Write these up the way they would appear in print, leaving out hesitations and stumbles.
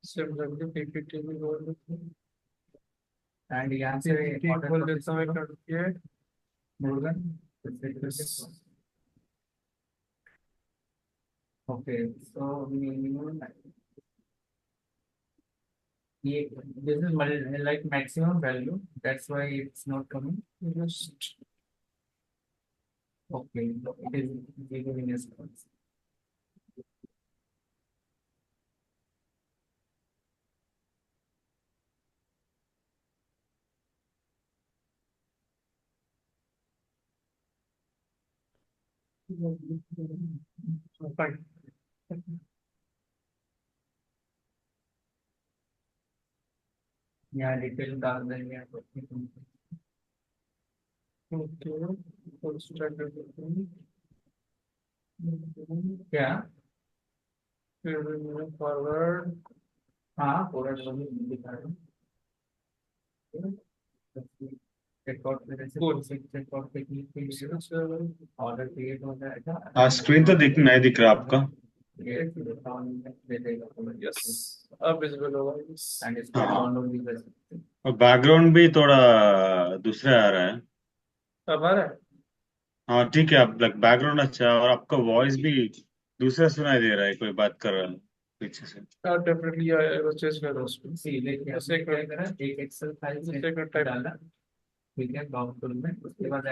Similarly PPT भी बोल देते हैं। एंड यहाँ से पीपीटी ऑर्डर बोल प्रोसेस देता हूँ एक करो करके। मुर्गन। ओके सो ये this is like maximum value, that's why it's not coming. Just Okay, it is giving us points. Fine. यहाँ डिटेल डाल देंगे आप ओके फुल स्टैक डेवलपमेंट। क्या। फिर फॉरवर्ड। हाँ पूरा सब दिखा रहे चेकआउट पे गुड। जैसे चेकआउट पे क्लिक कीजिएगा ऑर्डर क्रिएट हो जाएगा हाँ, स्क्रीन तो दिख नहीं दिख रहा आपका। ये दे देगा यस अब विजिबल होगा यस। एंड इसको हाँ, डाउनलोड भी कर सकते हैं। और बैकग्राउंड भी थोड़ा दूसरा आ रहा है। अब आ रहा है। हाँ ठीक है, आप बैकग्राउंड अच्छा है और आपका वॉइस भी दूसरा सुनाई दे रहा है, कोई बात कर रहा है पीछे से। डेफिनेटली आएगा चेंज करो उसको। सी देखिए जैसे आपने क्या करा एक एक्सेल फाइल जैसे में टाइप। डाला ठीक है डॉक्यूमेंट में उसके बाद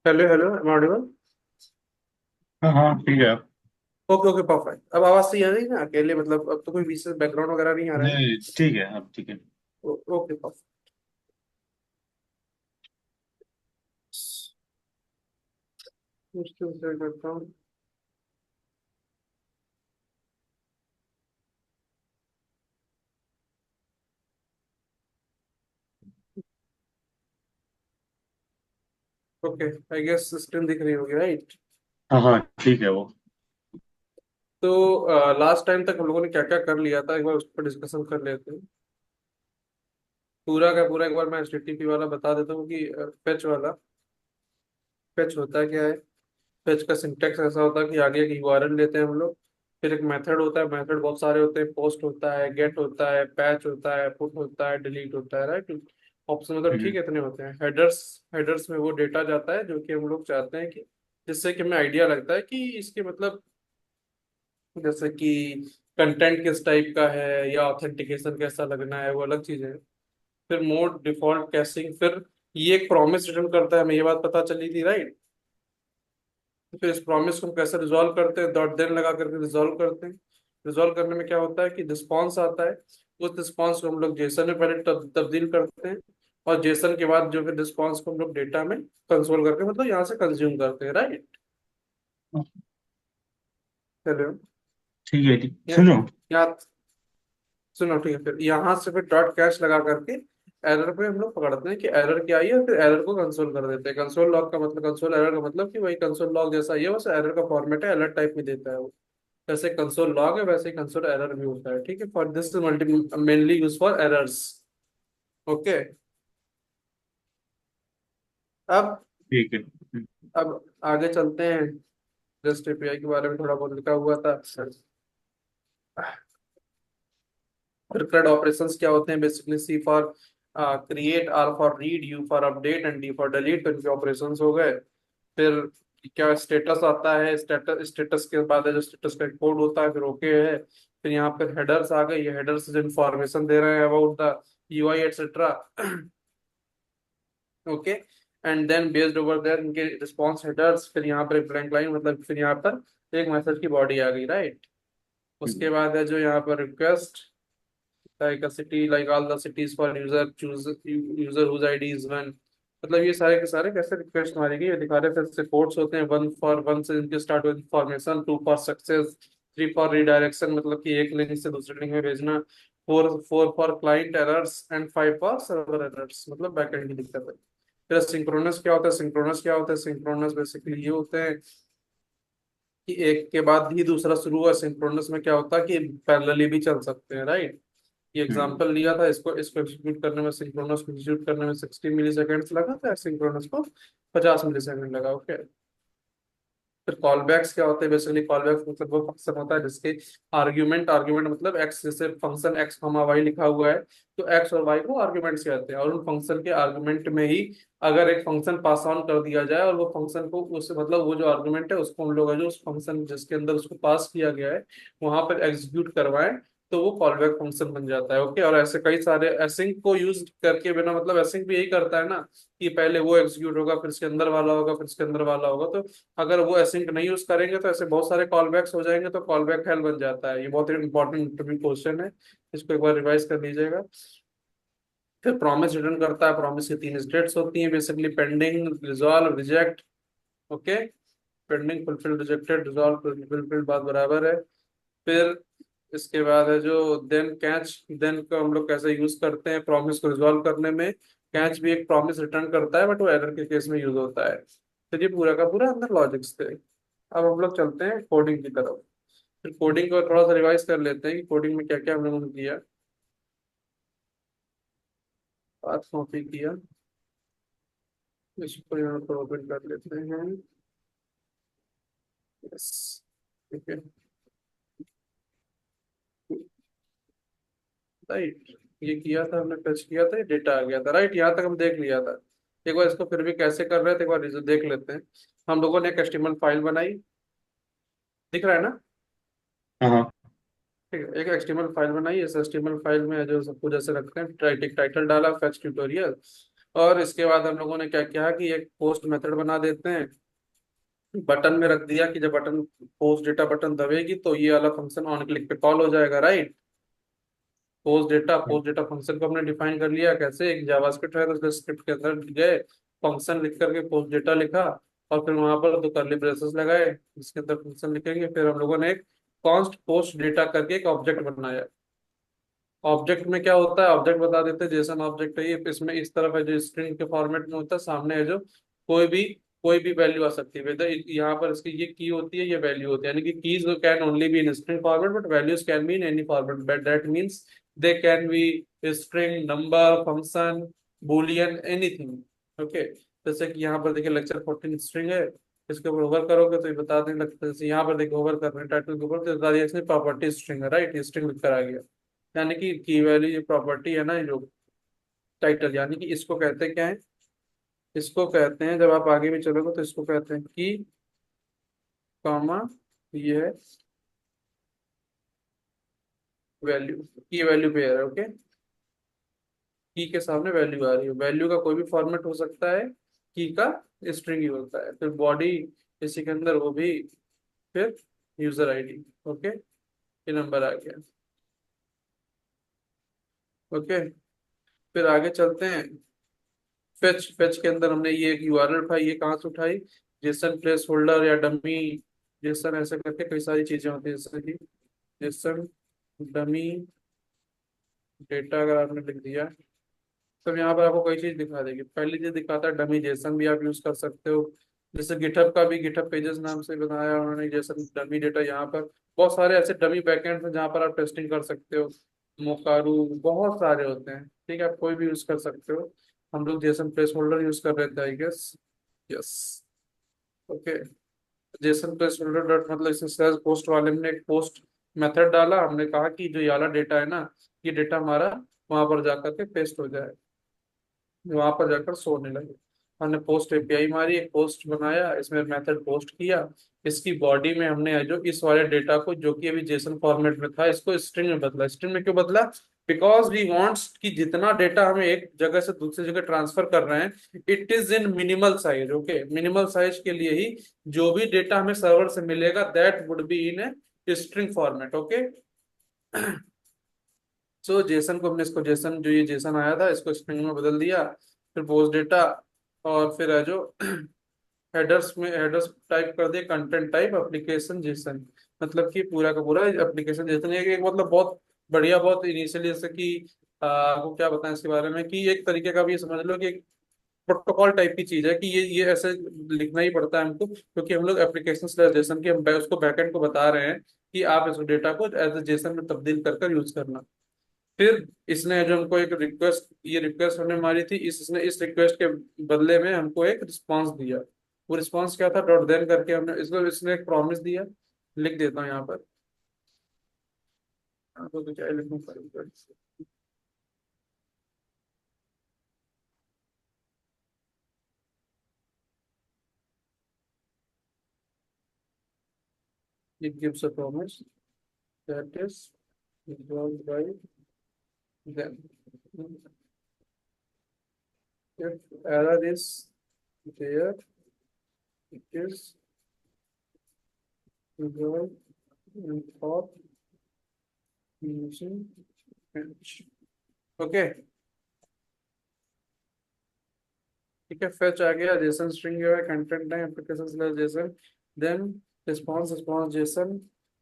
हेलो हेलो, एम ऑडिबल? हाँ हाँ ठीक है। Okay okay, perfect. अब आवाज सही आ रही है ना अकेले? मतलब अब तो कोई बीच से बैकग्राउंड वगैरह नहीं आ रहा है ना? नहीं ठीक है, अब ठीक है। Okay, perfect. मुश्किल से करता हूँ। ओके, आई गेस स्क्रीन दिख रही होगी, राइट? हाँ हाँ ठीक है वो। तो लास्ट टाइम तक हम लोगों ने क्या क्या कर लिया था, एक बार उस पर डिस्कशन कर लेते हैं। पूरा का पूरा एक बार मैं HTTP वाला बता देता हूँ कि फेच वाला। फेच होता क्या है? फेच का सिंटेक्स ऐसा होता है कि आगे एक यूआरएल लेते हैं हम लोग। फिर एक मेथड होता है, मेथड बहुत सारे होते हैं। पोस्ट होता है, गेट होता है, पैच होता है, पुट होता है, डिलीट होता है, राइट? ऑप्शन मतलब ठीक हम्म है, इतने होते हैं। हेडर्स, हेडर्स में वो डेटा जाता है जो कि हम लोग चाहते हैं कि, जिससे कि हमें आइडिया लगता है कि इसके मतलब, जैसे कि कंटेंट किस टाइप का है या ऑथेंटिकेशन कैसा लगना है, वो अलग चीज़ है। फिर मोड, डिफॉल्ट, कैशिंग, फिर ये एक प्रॉमिस रिटर्न करता है, हमें ये बात पता चली थी, राइट? फिर इस प्रॉमिस को हम कैसे रिजॉल्व करते हैं, डॉट देन लगा करके रिजॉल्व करते हैं। रिजॉल्व करने में क्या होता है कि रिस्पॉन्स आता है। उस रिस्पॉन्स को हम लोग जेसन में पहले तब्दील करते हैं। और जेसन के बाद जो फिर रिस्पॉन्स को हम लोग डेटा में कंसोल करके, मतलब यहाँ से कंज्यूम करते हैं, राइट? हेलो? ठीक है, ठीक या, सुनो। या सुनो, ठीक है। फिर यहाँ से फिर डॉट कैश लगा करके एरर पे हम लोग पकड़ते हैं कि एरर क्या आई है, और फिर एरर को कंसोल कर देते हैं। कंसोल लॉग का मतलब, कंसोल एरर का मतलब कि वही कंसोल लॉग जैसा ही है, बस एरर का फॉर्मेट है, अलग टाइप में देता है वो। जैसे कंसोल लॉग है वैसे ही कंसोल एरर भी होता है, ठीक है? For this multi, mainly use for errors. Okay. अब ठीक है। अब आगे चलते हैं। रेस्ट एपीआई के बारे में थोड़ा बहुत लिखा हुआ था। फिर CRUD ऑपरेशंस क्या होते हैं? Basically C for create, R for read, U for update and D for delete. तो इनके ऑपरेशंस हो गए। फिर क्या स्टेटस आता है? स्टेटस, स्टेटस के बाद है जो स्टेटस का कोड होता है, फिर ओके है। फिर यहाँ पर हेडर्स आ गए। ये हेडर्स जो इन्फॉर्मेशन दे रहे हैं about the UI etcetera. Okay. And then based over their इनके रिस्पॉन्स हेडर्स। फिर यहाँ पर ब्लैंक लाइन, मतलब फिर यहाँ पर एक मैसेज की बॉडी आ गई, राइट? उसके बाद है जो यहाँ पर request, like a city, like all the cities for user choose user whose ID is one। मतलब ये सारे के सारे कैसे रिक्वेस्ट मारी गई ये दिखा रहे थे। फिर कोड्स होते हैं, वन फॉर, वन से इनके start with information, two for success, three for redirection, मतलब कि एक लिंक से दूसरे लिंक में भेजना, four four for client errors, and five for server errors, मतलब बैकएंड की दिक्कत है। फिर सिंक्रोनस क्या होता है? सिंक्रोनस क्या होता है? सिंक्रोनस बेसिकली ये होते हैं कि एक के बाद ही दूसरा शुरू हुआ। सिंक्रोनस में क्या होता है कि पैरेलली भी चल सकते हैं, राइट? ये हम्म। एग्जांपल लिया था, इसको इसको एग्जीक्यूट करने में, सिंक्रोनस को एग्जीक्यूट करने में 60 मिली सेकेंड्स लगा था, सिंक्रोनस को 50 मिली सेकेंड लगा। ओके। फिर कॉल बैक्स क्या होते हैं? बेसिकली कॉल बैक्स मतलब वो फंक्शन होता है जिसके आर्ग्यूमेंट, आर्ग्यूमेंट मतलब एक्स, जैसे फंक्शन एक्स कॉमा वाई लिखा हुआ है, तो एक्स और वाई को आर्ग्यूमेंट्स कहते हैं। और उन फंक्शन के आर्ग्यूमेंट में ही अगर एक फंक्शन पास ऑन कर दिया जाए, और वो फंक्शन को उस, मतलब वो जो आर्ग्यूमेंट है उसको हम लोग जो उस फंक्शन जिसके अंदर उसको पास किया गया है वहां पर एग्जीक्यूट करवाएं, तो वो कॉल बैक फंक्शन बन जाता है। ओके। और ऐसे कई सारे एसिंक को यूज करके बिना, मतलब एसिंक भी यही करता है ना, कि पहले वो एग्जीक्यूट होगा, फिर इसके अंदर वाला होगा, फिर इसके अंदर वाला होगा। तो अगर वो एसिंक नहीं यूज करेंगे तो ऐसे बहुत सारे कॉल बैक्स हो जाएंगे, तो कॉल बैक हेल बन जाता है। ये बहुत इंपॉर्टेंट इंटरव्यू क्वेश्चन है, इसको एक बार रिवाइज कर लीजिएगा। फिर प्रॉमिस रिटर्न करता है। प्रॉमिस की तीन स्टेट्स होती हैं basically, pending, resolve, reject. Okay. Pending, fulfil, rejected, resolve, fulfil, बात बराबर है। फिर इसके बाद है जो देन कैच। देन को हम लोग कैसे यूज करते हैं प्रॉमिस को रिजॉल्व करने में? कैच भी एक प्रॉमिस रिटर्न करता है, बट वो एरर के केस में यूज होता है। तो ये पूरा का पूरा अंदर लॉजिक्स थे। अब हम लोग चलते हैं कोडिंग की तरफ। फिर कोडिंग को थोड़ा सा रिवाइज कर लेते हैं कि कोडिंग में क्या क्या हम लोगों ने किया। बात कॉपी किया, इसको यहाँ पर ओपन कर लेते हैं। यस। ठीक है, राइट। ये किया था हमने, टच किया था, ये डेटा आ गया था, राइट? यहाँ तक हम देख लिया था। एक बार इसको फिर भी कैसे कर रहे थे एक बार देख लेते हैं। हम लोगों ने एक HTML फाइल बनाई, दिख रहा है ना? हाँ हाँ। ठीक है, एक HTML फाइल बनाई। इस HTML फाइल में जो सब कुछ ऐसे रखते हैं, टाइटल डाला, फैच ट्यूटोरियल। और इसके बाद हम लोगों ने क्या किया कि एक पोस्ट मेथड बना देते हैं, बटन में रख दिया कि जब बटन पोस्ट डेटा बटन दबेगी तो ये वाला फंक्शन ऑन क्लिक पे कॉल हो जाएगा, राइट। पोस्ट डेटा फंक्शन को हमने डिफाइन कर लिया कैसे, एक जावास्क्रिप्ट है तो स्क्रिप्ट के अंदर गए, फंक्शन लिख करके पोस्ट डेटा लिखा, और फिर वहां पर दो कर्ली ब्रेसेस लगाए जिसके अंदर फंक्शन लिखेंगे। फिर हम लोगों ने एक कॉन्स्ट पोस्ट डेटा करके एक ऑब्जेक्ट बनाया। ऑब्जेक्ट में क्या होता है, ऑब्जेक्ट बता देते हैं, जेसन ऑब्जेक्ट है ये, इसमें इस तरफ है जो स्ट्रिंग के फॉर्मेट में होता है, सामने है जो कोई भी कोई भी वैल्यू आ सकती है वेदर, यहाँ पर इसकी ये की होती है, ये वैल्यू होती है, यानी कि keys can only be in string format but values can be in any format, but that means they can be string, number, function, Boolean, anything. Okay, जैसे कि यहाँ पर देखिए लेक्चर 14 स्ट्रिंग है, इसके ऊपर होवर करोगे तो ये बता देने लगता है, जैसे यहाँ पर देखिए होवर कर रहे हैं टाइटल के ऊपर तो बता दिया इसमें प्रॉपर्टी स्ट्रिंग है, राइट, ये स्ट्रिंग लिख कर आ गया। यानी कि की वैल्यू ये प्रॉपर्टी है ना, ये जो टाइटल, यानी कि इसको कहते हैं क्या है, इसको कहते हैं, जब आप आगे भी चलोगे तो इसको कहते हैं की, कॉमा, ये है वैल्यू, की वैल्यू पेयर है। ओके, की के सामने वैल्यू आ रही है, वैल्यू का कोई भी फॉर्मेट हो सकता है, की का स्ट्रिंग ही होता है, फिर बॉडी इसी के अंदर वो भी, फिर यूजर आईडी। ओके, ये नंबर आ गया। ओके, फिर आगे चलते हैं। फेच फेच के अंदर हमने ये एक यूआरएल उठाई, ये कहाँ से उठाई, जेसन प्लेस होल्डर या डमी जेसन, ऐसे करके कई सारी चीजें होती है, जैसे कि जेसन डमी डेटा अगर आपने लिख दिया तो यहाँ पर आपको कोई चीज दिखा देगी। पहली चीज दिखाता है डमी जेसन, भी आप यूज कर सकते हो, जैसे गिटहब का भी गिटहब पेजेस नाम से बनाया उन्होंने जेसन डमी डेटा। यहाँ पर बहुत सारे ऐसे डमी बैकएंड हैं जहाँ पर आप टेस्टिंग कर सकते हो, मोकारू, बहुत सारे होते हैं, ठीक है, आप कोई भी यूज कर सकते हो। हम लोग जेसन प्लेस होल्डर यूज कर रहे थे I guess, yes. Okay, JSON place holder dot मतलब इसे सेल्स पोस्ट वाले में एक पोस्ट मेथड डाला, हमने कहा कि जो ये वाला डेटा है ना, ये डेटा हमारा वहां पर जाकर के पेस्ट हो जाए, वहां पर जाकर सोने लगे। हमने पोस्ट एपीआई मारी, एक पोस्ट बनाया, इसमें मेथड पोस्ट किया, इसकी बॉडी में हमने जो इस वाले डेटा को जो कि अभी जेसन फॉर्मेट में था इसको स्ट्रिंग में बदला। स्ट्रिंग में क्यों बदला, बिकॉज वी वांट्स कि जितना डेटा हमें एक जगह से दूसरी जगह ट्रांसफर कर रहे हैं it is in minimal size. Okay, minimal size के लिए ही जो भी डेटा हमें सर्वर से मिलेगा that would be in a string format. Okay, so Jason को हमने, इसको जेसन जो ये जेसन आया था इसको स्ट्रिंग में बदल दिया, फिर पोस्ट डेटा, और फिर है जो हेडर्स में हेडर्स टाइप कर दिया कंटेंट टाइप एप्लीकेशन जेसन, मतलब कि पूरा का पूरा एप्लीकेशन जेसन। एक मतलब बहुत बढ़िया, बहुत इनिशियली, जैसे कि आपको क्या बताएं इसके बारे में, कि एक तरीके का भी ये समझ लो कि एक प्रोटोकॉल टाइप की चीज है, कि ये ऐसे लिखना ही पड़ता है हमको, क्योंकि हम लोग एप्लीकेशन स्लैश जेसन की हम उसको बैकएंड को बता रहे हैं कि आप इस डेटा को एज ए जेसन में तब्दील कर कर यूज करना। फिर इसने जो हमको एक रिक्वेस्ट, ये रिक्वेस्ट हमने मारी थी, इसने इस रिक्वेस्ट के बदले में हमको एक रिस्पांस दिया। वो रिस्पांस क्या था, डॉट देन करके हमने इसको, इसने एक प्रॉमिस दिया, लिख देता हूँ यहाँ पर, आपको तो क्या लिखना पड़ेगा, it gives a promise that is resolved by then, if error is there it is resolved for using fetch। Okay, ठीक है, फेच आ गया, जेसन स्ट्रिंग जो है कंटेंट है application slash JSON, then response response JSON,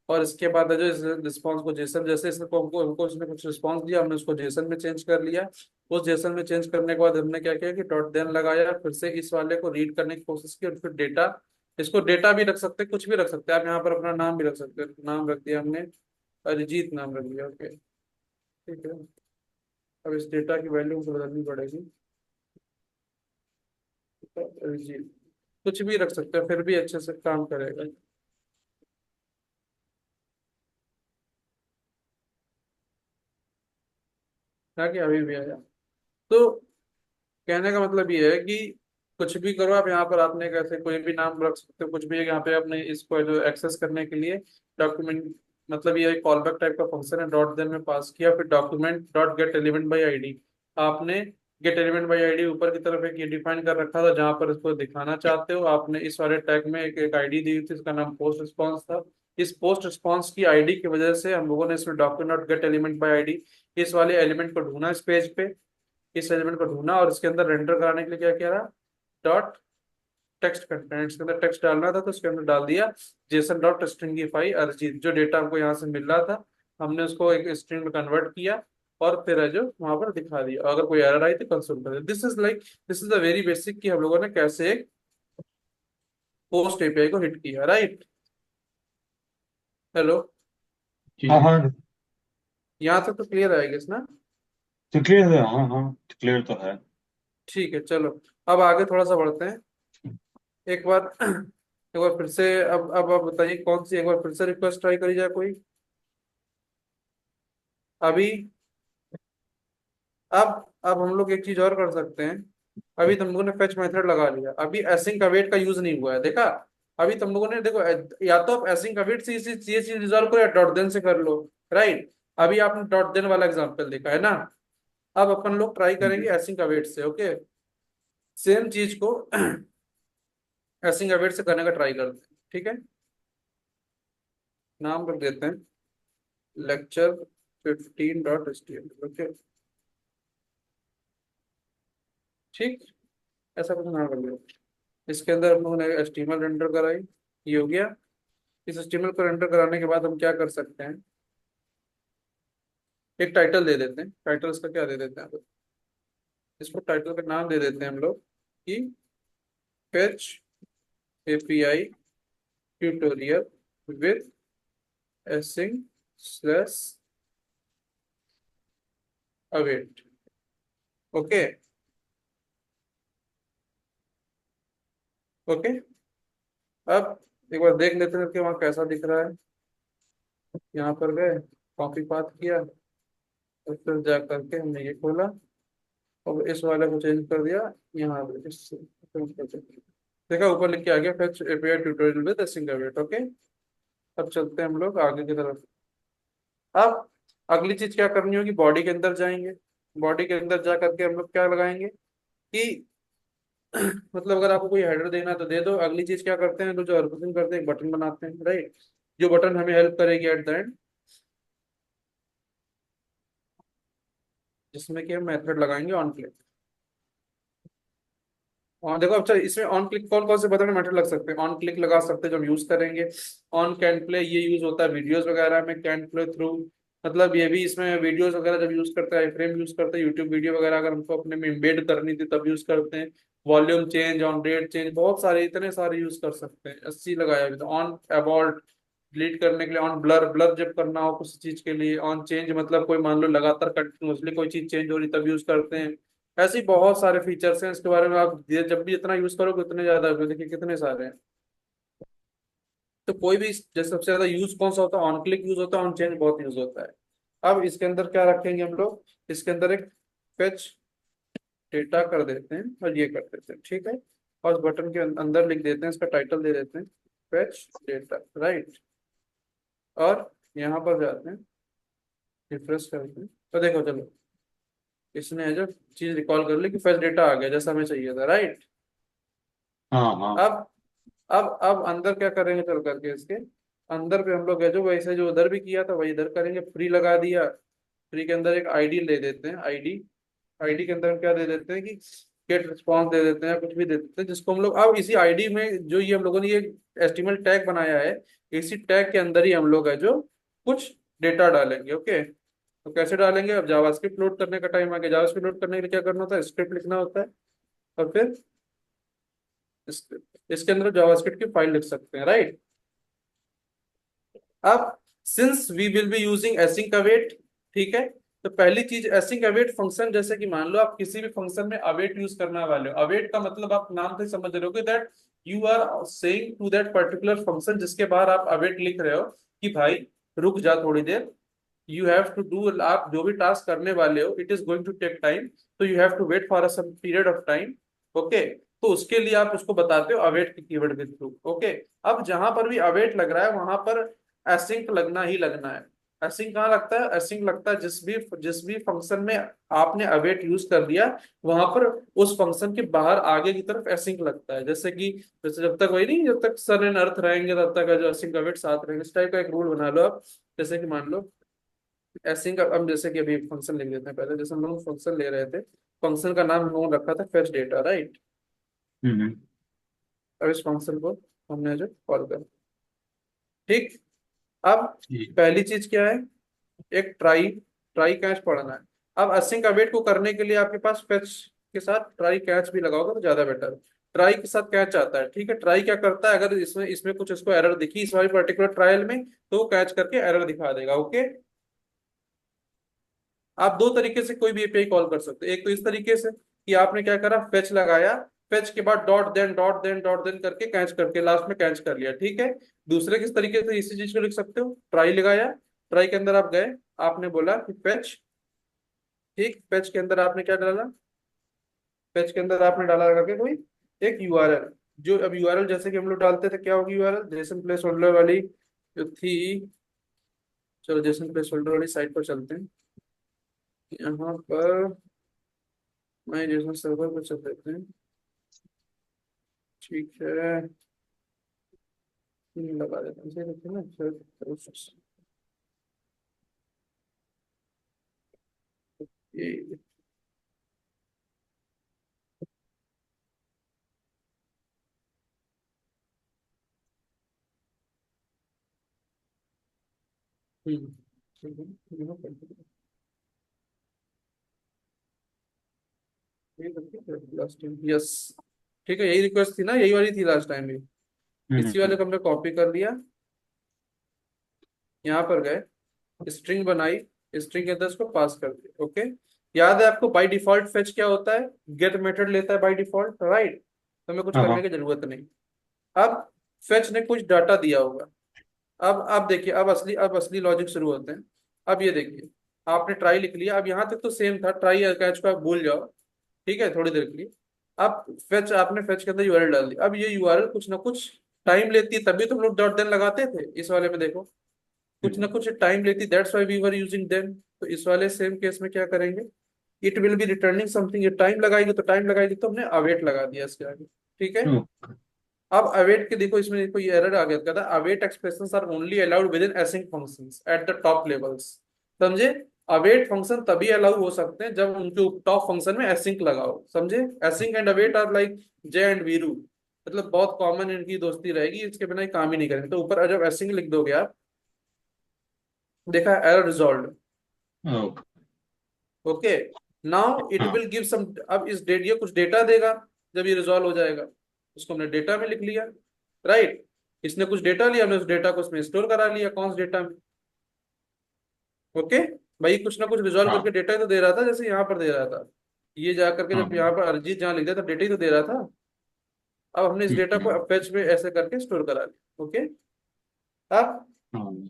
और इसके बाद है जो इस रिस्पांस को जेसन, जैसे इसने को हमको हमको इसने कुछ रिस्पांस दिया, हमने उसको जेसन में चेंज कर लिया। उस जेसन में चेंज करने के बाद हमने क्या किया कि डॉट देन लगाया, फिर से इस वाले को रीड करने की कोशिश की, और फिर डेटा, इसको डेटा भी रख सकते हैं, कुछ भी रख सकते हैं आप, यहाँ पर अपना नाम भी रख सकते हैं, नाम रख दिया हमने, अरिजीत नाम रख दिया। ओके, ठीक है, अब इस डेटा की वैल्यू मुझे बदलनी पड़ेगी, अरिजीत, कुछ भी रख सकते हैं, फिर भी अच्छे से काम करेगा। ताकि अभी भी आया, तो कहने का मतलब ये है कि कुछ भी करो आप, यहाँ पर आपने कैसे कोई भी नाम रख सकते हो, कुछ भी, यहाँ पे आपने इसको जो एक्सेस करने के लिए डॉक्यूमेंट, मतलब ये कॉल बैक टाइप का फंक्शन है, डॉट देन में पास किया, फिर document dot gate element by ID, आपने गेट एलिमेंट बाई आईडी ऊपर की तरफ एक ये डिफाइन कर रखा था, जहां पर इसको दिखाना चाहते हो आपने इस वाले टैग में एक आईडी दी थी, इसका नाम पोस्ट रिस्पॉन्स था। इस पोस्ट रिस्पॉन्स की आईडी की वजह से हम लोगों ने इसमें document dot gate element by ID इस वाले एलिमेंट को ढूंढा इस पेज पे, इस एलिमेंट को ढूंढा और इसके अंदर रेंडर कराने के लिए क्या किया रहा, डॉट टेक्स्ट कंटेंट, इसके अंदर टेक्स्ट डालना था तो इसके अंदर डाल दिया जेसन डॉट स्ट्रिंगिफाई अरिजीत, जो डेटा हमको यहाँ से मिल रहा था हमने उसको एक स्ट्रिंग में कन्वर्ट किया और फिर है जो वहां पर दिखा दिया, अगर कोई एरर आई तो कंसोल कर this is the very basic कि हम लोगों ने कैसे एक पोस्ट एपीआई को हिट किया, राइट। हेलो, जी हाँ जी। हाँ, यहाँ तक तो क्लियर आएगा ना? तो क्लियर है, हाँ हाँ, क्लियर तो है। ठीक है चलो, अब आगे थोड़ा सा बढ़ते हैं। एक बार एक बार फिर से, अब आप बताइए कौन सी, एक बार फिर से रिक्वेस्ट ट्राई करी जाए कोई अभी। अब हम लोग एक चीज और कर सकते हैं। अभी तुम लोगों ने फेच मेथड लगा लिया, अभी एसिंक अवेट का यूज नहीं हुआ है, देखा? अभी तुम लोगों ने देखो, या तो आप एसिंक अवेट से ये चीज रिजॉल्व करो या डॉट देन से कर लो, राइट। अभी आपने डॉट देन वाला एग्जांपल देखा है ना, अब अपन लोग ट्राई करेंगे एसिंक अवेट से, ओके। सेम चीज को एसिंक अवेट से करने का ट्राई करते हैं, ठीक है। नाम रख देते हैं लेक्चर 15.html, ओके, ठीक। ऐसा कुछ नाम रख दिया। इसके अंदर हम लोगों ने HTML रेंडर कराई, ये हो गया। इस HTML को रेंडर कराने के बाद हम क्या कर सकते हैं, एक टाइटल दे देते हैं। टाइटल इसका क्या दे देते हैं, इसको टाइटल का नाम दे देते हैं हम लोग कि fetch API tutorial with async slash await, okay okay. अब एक बार देख लेते हैं कि वहाँ कैसा दिख रहा है। यहाँ पर गए, कॉपी पाथ किया और फिर जा करके हमने ये खोला और इस वाले को चेंज कर दिया, यहाँ पे देखा ऊपर लिख के आ गया fetch API tutorial with async await, okay. अब चलते हैं हम लोग आगे की तरफ। अब अगली चीज क्या करनी होगी, बॉडी के अंदर जाएंगे। बॉडी के अंदर जा करके हम लोग क्या लगाएंगे कि मतलब अगर आपको कोई हेडर देना है तो दे दो। अगली चीज क्या करते हैं, तो जो हरकत करते हैं एक बटन बनाते हैं, राइट। जो बटन हमें हेल्प करेगी एट द एंड, जिसमें कि हम मेथड लगाएंगे ऑन क्लिक। और देखो अच्छा, इसमें ऑन क्लिक कौन कौन से बटन मेथड लग सकते हैं, ऑन क्लिक लगा सकते हैं जो हम यूज करेंगे। ऑन कैन प्ले ये यूज होता है वीडियोस वगैरह में, कैन प्ले थ्रू, मतलब ये भी इसमें वीडियोस वगैरह जब यूज करते हैं, फ्रेम यूज करते हैं, यूट्यूब वीडियो वगैरह अगर हमको अपने में इम्बेड करनी थी तब यूज करते हैं। Volume change, on rate change, बहुत सारे इतने सारे यूज कर सकते हैं। 80 लगाया अभी तो। ऑन अबॉल्ट डिलीट करने के लिए, ऑन ब्लर ब्लर जब करना हो किसी चीज के लिए, ऑन चेंज मतलब कोई मान लो लगातार कंटिन्यूसली कोई चीज चेंज हो रही तब यूज करते हैं। ऐसे ही बहुत सारे फीचर्स हैं, इसके बारे में आप जब भी इतना यूज करोगे उतने ज्यादा देखिए कितने सारे हैं। तो कोई भी जैसे सबसे ज्यादा यूज कौन सा होता है, ऑन क्लिक यूज होता है, ऑन चेंज बहुत यूज होता है। अब इसके अंदर क्या रखेंगे हम लोग, इसके अंदर एक फेच डेटा कर देते हैं और ये कर देते हैं, ठीक है। और उस बटन के अंदर लिख देते हैं, इसका टाइटल दे देते हैं फेच डेटा, राइट। और यहाँ पर जाते हैं, रिफ्रेश करते हैं तो देखो चलो इसने जो चीज रिकॉल कर ली कि फेच डेटा आ गया जैसा हमें चाहिए था, राइट। हाँ हाँ। अब अब अंदर क्या करेंगे, चल करके इसके अंदर पे हम लोग है जो वैसे जो उधर भी किया था वही इधर करेंगे। फ्री लगा दिया, फ्री के अंदर एक आईडी ले देते हैं, आईडी। आईडी के अंदर हम क्या दे देते हैं कि गेट रिस्पॉन्स दे देते हैं या कुछ भी दे देते हैं, जिसको हम लोग अब इसी आईडी में जो ये हम लोगों ने ये एस्टिमल टैग बनाया है, इसी टैग के अंदर ही हम लोग है जो कुछ डेटा डालेंगे, ओके। तो कैसे डालेंगे, अब जावास्क्रिप्ट लोड करने का टाइम आ गया। जावास्क्रिप्ट लोड करने के लिए क्या करना होता है, स्क्रिप्ट लिखना होता है और फिर इसके अंदर जावास्क्रिप्ट की फाइल लिख सकते हैं, राइट। अब since we will be using async await, ठीक है, तो पहली चीज एसिंक अवेट फंक्शन, जैसे कि मान लो आप किसी भी फंक्शन में अवेट यूज करने वाले हो। अवेट का मतलब आप नाम से समझ रहे हो कि that you are saying to that particular function जिसके बाहर आप अवेट लिख रहे हो कि भाई रुक जा थोड़ी देर, यू हैव टू डू, आप जो भी टास्क करने वाले हो it is going to take time, तो you have to wait for a some period of time, okay. तो उसके लिए आप उसको बताते हो अवेट की कीवर्ड के थ्रू, ओके। अब जहां पर भी अवेट लग रहा है वहां पर एसिंक लगना ही लगना है। एसिंग कहाँ लगता है? एसिंग लगता है जिस भी फंक्शन में आपने अवेट यूज कर दिया, वहां पर उस फंक्शन के बाहर आगे की तरफ एसिंग लगता है। जैसे जब तक वही नहीं, जब तक सन एंड अर्थ रहेंगे तब तक जो एसिंग अवेट साथ रहेंगे, इस टाइप का एक रूल बना लो आप। जैसे कि मान लो एसिंग का, हम जैसे कि अभी फंक्शन लिख देते हैं पहले, जैसे हम लोग फंक्शन ले रहे थे, फंक्शन का नाम हम लोगों ने रखा था फेच डेटा, राइट? हम्म। अब इस फंक्शन को हमने जो कॉल कर, ठीक। अब ठीक। पहली चीज क्या है? एक ट्राई ट्राई कैच पढ़ना है। अब असिंक अवेट को करने के लिए आपके पास फेच के साथ ट्राई कैच भी लगाओगे तो ज्यादा बेटर। ट्राई के साथ कैच आता है, ठीक है। ट्राई क्या करता है, अगर इसमें इसमें कुछ इसको एरर दिखी इस वाली पर्टिकुलर ट्रायल में, तो वो कैच करके एरर दिखा देगा, ओके। आप दो तरीके से कोई भी एपीआई कॉल कर सकते हो। एक तो इस तरीके से कि आपने क्या करा, फेच लगाया, फेच के बाद dot then dot then dot then करके कैच करके लास्ट में कैच कर लिया, ठीक है। दूसरे किस तरीके से इसी चीज को लिख सकते हो, ट्राई लगाया, ट्राई के अंदर आप गए, आपने बोला कि फेच, ठीक। फेच के अंदर आपने क्या डाला, फेच के अंदर आपने डाला करके कोई एक यूआरएल, जो अब यूआरएल जैसे कि हम लोग डालते थे, क्या होगी यूआरएल, जेसन प्लेस होल्डर वाली जो थी। चलो जेसन प्लेस होल्डर वाली साइट पर चलते हैं। यहाँ पर मैं जेसन सर्वर पर चल देते हैं, ठीक है। लगा देते हैं इसे, देखते हैं ना फिर process। ये ठीक है, यहाँ पर लास्ट टाइम, यस, ठीक है, यही रिक्वेस्ट थी ना, यही वाली थी लास्ट टाइम भी। इसी हम्म। वाले को हमने कॉपी कर लिया, यहाँ पर गए, स्ट्रिंग बनाई, स्ट्रिंग के अंदर इसको पास कर दिया, ओके। याद है आपको बाय डिफॉल्ट फेच क्या होता है, गेट मेथड लेता है बाय डिफॉल्ट, राइट? तो हमें कुछ हाँ करने हाँ। की जरूरत नहीं। अब फेच ने कुछ डाटा दिया होगा। अब देखिए, अब असली लॉजिक शुरू होते हैं। अब ये देखिए, आपने ट्राई लिख लिया, अब यहाँ तक तो सेम था, ट्राई कैच को आप भूल जाओ, ठीक है, थोड़ी देर के लिए। अब फेच, आपने फेच के अंदर यूआरएल डाल दी, अब ये यूआरएल कुछ ना कुछ टाइम लेती है, तभी तो हम लोग डॉट देन लगाते थे। इस वाले में देखो, कुछ ना हम्म। कुछ टाइम लेती, that's why we were using them. तो इस वाले सेम केस में क्या करेंगे, it will be returning something, ये टाइम लगाएगी तो टाइम लगाएगी, तो हमने अवेट लगा दिया इसके आगे, ठीक है। ओके। अब अवेट के देखो, इसमें देखो ये एरर आ गया, कहता await expressions are only allowed with in async functions at the top levels. समझे? अवेट फंक्शन तभी अलाउ हो सकते हैं जब उनके टॉप फंक्शन में एसिंक लगाओ, समझे? Async and await are like Jai and Veeru, मतलब बहुत कॉमन इनकी दोस्ती रहेगी, इसके बिना ये काम ही नहीं करेंगे। तो ऊपर जब एसिंक लिख दोगे आप, देखा error resolve, okay. Okay. Now it हाँ। विल गिव सम, अब इस डेट ये कुछ डेटा देगा जब ये रिजॉल्व हो जाएगा, उसको हमने डेटा में लिख लिया, राइट? इसने कुछ डेटा लिया, हमने उस डेटा को उसमें स्टोर करा लिया, कौन से डेटा में, ओके। भाई कुछ ना कुछ रिजॉल्व करके हाँ। डेटा ही तो दे रहा था, जैसे यहाँ पर दे रहा था। ये जा करके हाँ। जब यहाँ पर अरिजीत जहाँ लिख दिया था, डेटा ही तो दे रहा था। अब हमने इस डेटा हम्म। को फेच में ऐसे करके स्टोर करा लिया, ओके। अब हाँ।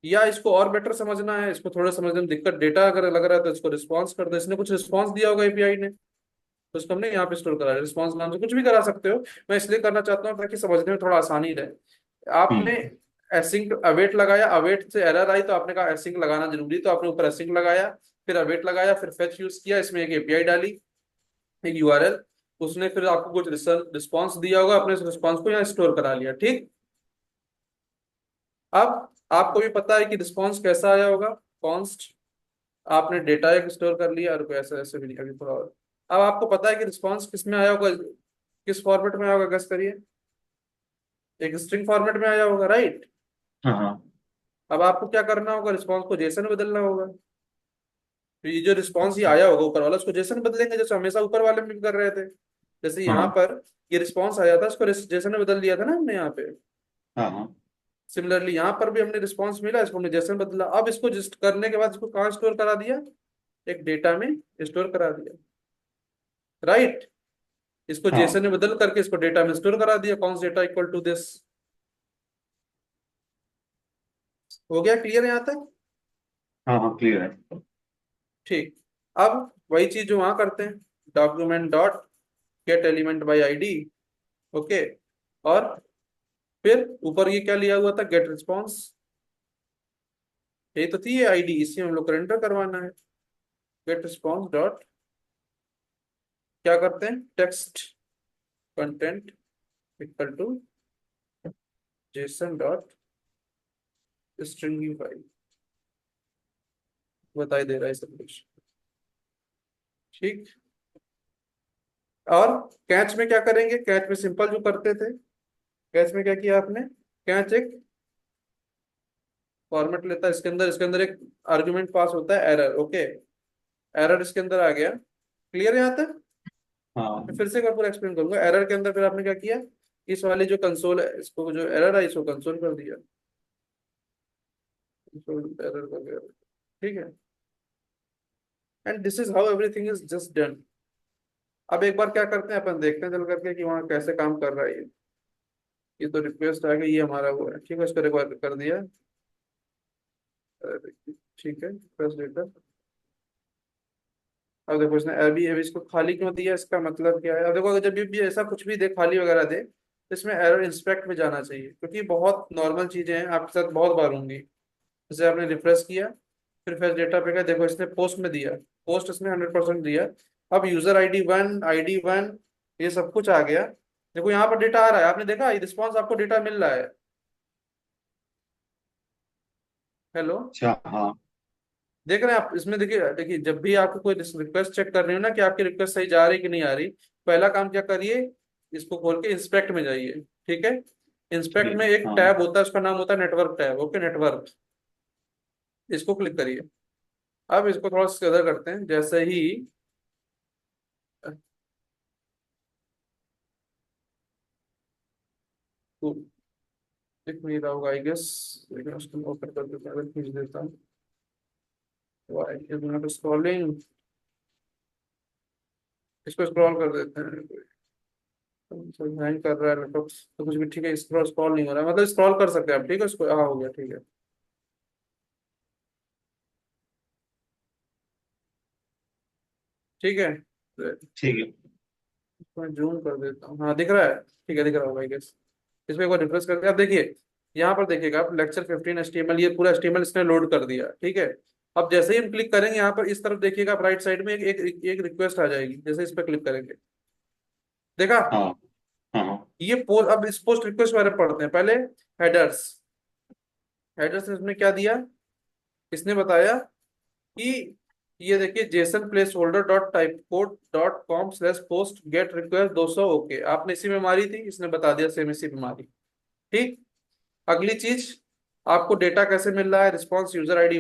या इसको और बेटर समझना है, इसको थोड़ा समझने में दिक्कत, डेटा अगर लग रहा है तो इसको रिस्पॉन्स कर दो, इसने कुछ रिस्पॉन्स दिया होगा एपीआई ने, तो उसको हमने यहाँ पे स्टोर करा, रिस्पॉन्स नाम से कुछ भी करा सकते हो। मैं इसलिए करना चाहता हूँ ताकि समझने में थोड़ा आसानी रहे। आपने हम्म। एसिंक अवेट लगाया, अवेट से एरर आई तो आपने कहा एसिंक लगाना जरूरी, तो आपने ऊपर एसिंक लगाया, फिर अवेट लगाया, फिर फेच यूज किया, इसमें एक एपीआई डाली, एक यूआरएल, उसने फिर आपको कुछ रिस्पॉन्स दिया होगा, अपने उस रिस्पॉन्स को यहाँ स्टोर करा लिया, ठीक। अब आपको भी पता है कि रिस्पॉन्स कैसा आया होगा, कॉन्स्ट, आपने डेटा एक स्टोर कर लिया, और कोई ऐसे ऐसे भी नहीं, अभी थोड़ा और। अब आपको पता है कि रिस्पॉन्स किस में आया होगा, किस फॉर्मेट में आया होगा, गेस करिए। एक स्ट्रिंग फॉर्मेट में आया होगा, राइट? हाँ हाँ। अब आपको क्या करना होगा, रिस्पॉन्स को जेसन में बदलना होगा। तो ये जो रिस्पॉन्स ही आया होगा ऊपर वाला, उसको जेसन में बदलेंगे, जैसे हमेशा ऊपर वाले में भी कर रहे थे। जैसे यहाँ हाँ पर ये रिस्पॉन्स आया था, इसको जेसन में बदल दिया था ना हमने यहाँ पे। हाँ। हाँ। सिमिलरली यहाँ पर भी हमने रिस्पॉन्स मिला, इसको हमने जेसन बदला, अब इसको जिस्ट करने के बाद इसको कहाँ स्टोर करा दिया, एक डेटा में स्टोर करा दिया, राइट? इसको जेसन हाँ। में बदल करके इसको डेटा में स्टोर करा दिया, कौन सा डेटा इक्वल टू दिस। हो गया क्लियर यहाँ तक? हाँ हाँ क्लियर है। ठीक। अब वही चीज जो वहां करते हैं, document dot gate element by ID, okay. और फिर ऊपर ये क्या लिया हुआ था, गेट रिस्पॉन्स, यही तो थी ये आईडी, इसी में हम लोग को एंटर करवाना है। गेट रिस्पॉन्स डॉट, क्या करते हैं, text content equal to JSON dot stringify, बताई दे रहा है सब कुछ। ठीक। और कैच में क्या करेंगे, कैच में सिंपल जो करते थे, कैच में क्या किया आपने, कैच एक फॉर्मेट लेता है, इसके अंदर एक आर्गुमेंट पास होता है एरर। ओके, एरर इसके अंदर आ गया, क्लियर है यहाँ तक। हाँ मैं फिर से एक बार पूरा एक्सप्लेन करूंगा। एरर के अंदर फिर आपने क्या किया, इस वाली जो कंसोल है, इसको जो एरर है इसको कंसोल कर दिया, एरर कर दिया। ठीक है, and this is how everything is just done. अब एक बार क्या करते हैं अपन, देखते हैं चल करके कि वहाँ कैसे काम कर रहा है ये। ये तो रिक्वेस्ट आ गई, ये हमारा वो है, ठीक है, इसको रिक्वायर कर दिया। ठीक है, रिक्वेस्ट डेटा। अब देखो इसने अभी अभी इसको खाली क्यों दिया, इसका मतलब क्या है। अब देखो अगर जब भी ऐसा कुछ भी दे, खाली वगैरह दे, तो इसमें एरर इंस्पेक्ट में जाना चाहिए, क्योंकि बहुत नॉर्मल चीजें हैं, आपके साथ बहुत बार होंगी। जैसे आपने रिफ्रेश किया, फिर फेच डेटा पे गया, देखो इसने पोस्ट में दिया, पोस्ट इसने 100% दिया। अब यूजर ID 1 ये सब कुछ आ गया। देखो यहाँ पर डेटा आ रहा है, आपने देखा रिस्पॉन्स, आपको डेटा मिल रहा है। हेलो, अच्छा हाँ। देख रहे हैं आप इसमें, देखिए देखिए, जब भी आपको कोई रिक्वेस्ट चेक कर रही हो ना कि आपकी रिक्वेस्ट सही जा रही कि नहीं आ रही, पहला काम क्या करिए, इसको खोल के इंस्पेक्ट में जाइए। ठीक है, इंस्पेक्ट में ठीक एक हाँ। टैब होता है, उसका नाम होता है नेटवर्क टैब। ओके, नेटवर्क, इसको क्लिक करिए। अब इसको थोड़ा सा इधर करते हैं, जैसे ही तो दिख नहीं रहा होगा आई गेस, लेकिन उसको ओपन कर देता हूँ, खींच देता हूँ। Why is not scrolling? इसको स्क्रॉल कर देते हैं, हैंग कर रहा है लैपटॉप तो कुछ भी। ठीक है, स्क्रॉल स्क्रॉल नहीं हो रहा है, मतलब स्क्रॉल कर सकते हैं आप। ठीक है, उसको हाँ हो गया, ठीक है। ठीक है, तो ठीक है। मैं जूम कर देता हूँ, हाँ दिख रहा है, ठीक है, दिख रहा होगा आई गेस। इसमें एक बार रिफ्रेश करके आप देखिए, यहाँ पर देखिएगा आप, लेक्चर 15 HTML, ये पूरा HTML इसने लोड कर दिया। ठीक है, अब जैसे ही हम क्लिक करेंगे यहाँ पर इस तरफ देखिएगा, आप राइट साइड में एक रिक्वेस्ट आ जाएगी, जैसे इस पर क्लिक करेंगे, देखा। हाँ हाँ हाँ। ये पोस्ट, अब इस पोस्ट रिक्वेस्ट बारे में पढ़ते हैं पहले। हेडर्स, हेडर्स ने इसमें क्या दिया, इसने बताया कि ये देखिए, Jason place holder dot type code dot com slash post gate request 200। Okay, आपने इसी में मारी थी, इसने बता दिया सेम इसी में मारी। ठीक, अगली चीज, आपको डेटा कैसे मिल रहा है, रिस्पॉन्स यूजर ID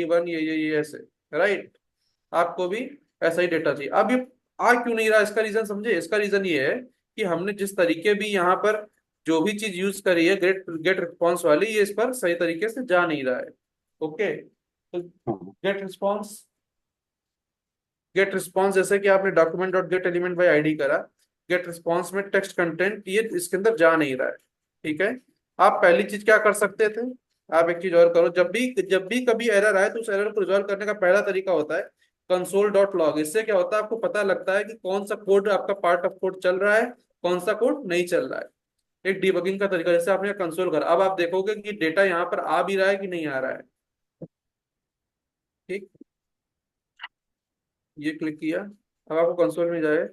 1 ये ऐसे, राइट। आपको भी ऐसा ही डेटा चाहिए। अब ये आ क्यों नहीं रहा, इसका रीजन समझे। इसका रीजन ये है कि हमने जिस तरीके भी यहाँ पर जो भी चीज यूज करी है, गेट गेट रिस्पॉन्स वाली, ये इस पर सही तरीके से जा नहीं रहा है। ओके, तो हाँ गेट रिस्पॉन्स, गेट रिस्पॉन्स जैसे कि आपने document dot gate element by ID करा, गेट रिस्पॉन्स में टेक्स्ट कंटेंट ये इसके अंदर जा नहीं रहा है। ठीक है, आप पहली चीज क्या कर सकते थे, आप एक चीज और करो, जब भी कभी एरर आए तो उस एरर को रिजॉल्व करने का पहला तरीका होता है कंसोल डॉट लॉग। इससे क्या होता है, आपको पता लगता है कि कौन सा कोड आपका पार्ट ऑफ कोड चल रहा है, कौन सा कोड नहीं चल रहा है। एक डिबगिंग का तरीका, जैसे आपने कंसोल करा, अब आप देखोगे कि डेटा यहाँ पर आ भी रहा है कि नहीं आ रहा है। ठीक, ये क्लिक किया, अब आपको कंसोल में जाए,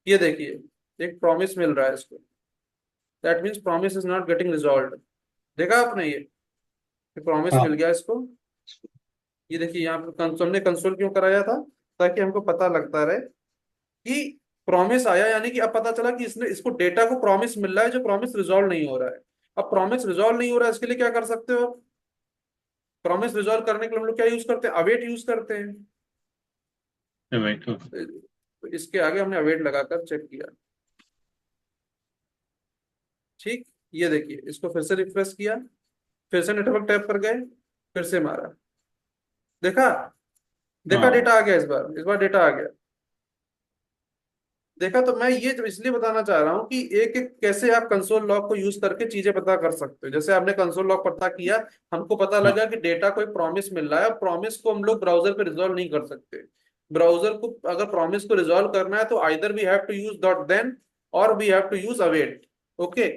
ये देखिए एक प्रॉमिस मिल रहा है इसको, that means promise is not getting resolve. देखा आपने ये प्रॉमिस हाँ। मिल गया इसको। ये देखिए यहाँ पर कंसोल ने कंसोल क्यों कराया था, ताकि हमको पता लगता रहे कि प्रॉमिस आया, यानी कि अब पता चला कि इसने इसको डेटा को प्रॉमिस मिल रहा है, जो प्रॉमिस रिजॉल्व नहीं हो रहा है। अब प्रॉमिस रिजॉल्व नहीं हो रहा है, इसके लिए क्या कर सकते हो, प्रॉमिस रिजॉल्व करने के लिए हम लोग क्या यूज करते हैं, अवेट यूज करते हैं। वही तो। तो इसके आगे हमने अवेट लगाकर चेक किया। ठीक, ये देखिए, इसको फिर से रिफ्रेश किया, फिर से नेटवर्क टैब पर गए, फिर से मारा, देखा, देखा हाँ डेटा आ गया, इस बार डेटा आ गया। देखा, तो मैं ये जो इसलिए बताना चाह रहा हूँ कि एक एक कैसे आप कंसोल लॉग को यूज करके चीजें पता कर सकते हो। जैसे आपने कंसोल लॉग पता किया, हमको पता हाँ लगा कि डेटा कोई प्रॉमिस मिल रहा है, और प्रॉमिस को हम लोग ब्राउजर पे रिजॉल्व नहीं कर सकते। ब्राउजर को अगर प्रॉमिस को रिजॉल्व करना है तो either we have to use dot then, और we have to use await. Okay,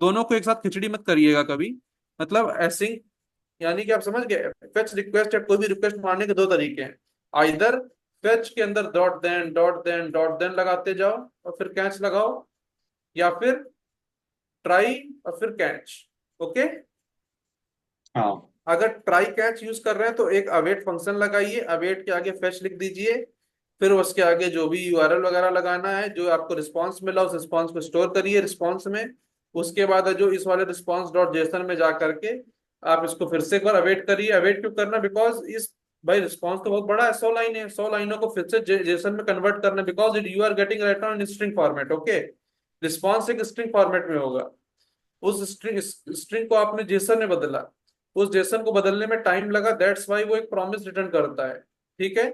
दोनों को एक साथ खिचड़ी मत करिएगा कभी, मतलब एसिंक यानी कि आप समझ गए, फेच रिक्वेस्ट या कोई भी रिक्वेस्ट मारने के दो तरीके हैं। आइदर फेच के अंदर dot then dot then dot then लगाते जाओ और फिर कैच लगाओ, या फिर ट्राई और फिर कैच। ओके। हाँ। अगर ट्राई कैच यूज कर रहे हैं तो एक अवेट फंक्शन लगाइए, अवेट के आगे फेच लिख दीजिए, फिर उसके आगे जो भी यूआरएल वगैरह लगाना है, जो आपको रिस्पांस मिला उस रिस्पांस को स्टोर करिए रिस्पांस में। उसके बाद जो इस वाले रिस्पांस डॉट जेसन में जा करके आप इसको फिर से एक बार अवेट करिए। अवेट क्यों करना, बिकॉज इस भाई रिस्पांस तो बहुत बड़ा है, 100 लाइन है, 100 लाइनों को फिर से जेसन में कन्वर्ट करना, because it you are getting right now in string format. Okay. Response एक स्ट्रिंग फॉर्मेट में होगा, उस स्ट्रिंग स्ट्रिंग को आपने जेसन में बदला, उस जेसन को बदलने में टाइम लगा, दैट्स वाई वो एक प्रॉमिस रिटर्न करता है। ठीक है।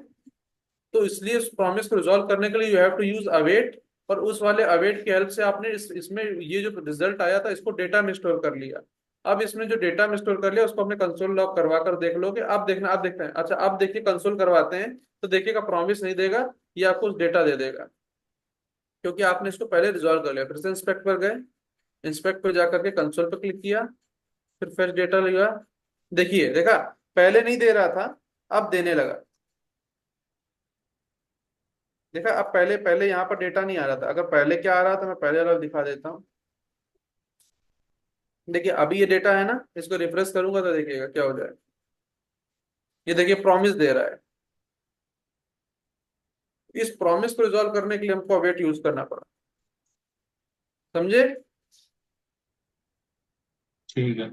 तो इसलिए उस प्रॉमिस को रिजॉल्व करने के लिए you have to use await, और उस वाले अवेट की हेल्प से आपने इसमें ये जो रिजल्ट आया था इसको डेटा में स्टोर कर लिया। अब इसमें जो डेटा में स्टोर कर लिया उसको अपने कंसोल लॉग करवा कर देख लोगे। अब देखना, अब देखते हैं, अच्छा अब देखिए कंसोल करवाते हैं तो देखिएगा प्रॉमिस नहीं देगा, ये आपको डेटा दे देगा, क्योंकि आपने इसको पहले रिजॉल्व कर लिया। फिर से इंस्पेक्ट पर गए, इंस्पेक्ट पर जाकर के कंसोल पर क्लिक किया, फिर फेच डेटा लिया, देखिए देखा, पहले नहीं दे रहा था अब देने लगा। देखा, अब पहले पहले यहाँ पर डेटा नहीं आ रहा था, अगर पहले क्या आ रहा था मैं पहले वाला दिखा देता हूँ। देखिए अभी ये डेटा है ना, इसको रिफ्रेश करूंगा तो देखिएगा क्या हो जाए। ये देखिए प्रॉमिस दे रहा है। इस प्रॉमिस को रिजॉल्व करने के लिए हमको अवेट यूज करना पड़ा। समझे? ठीक है।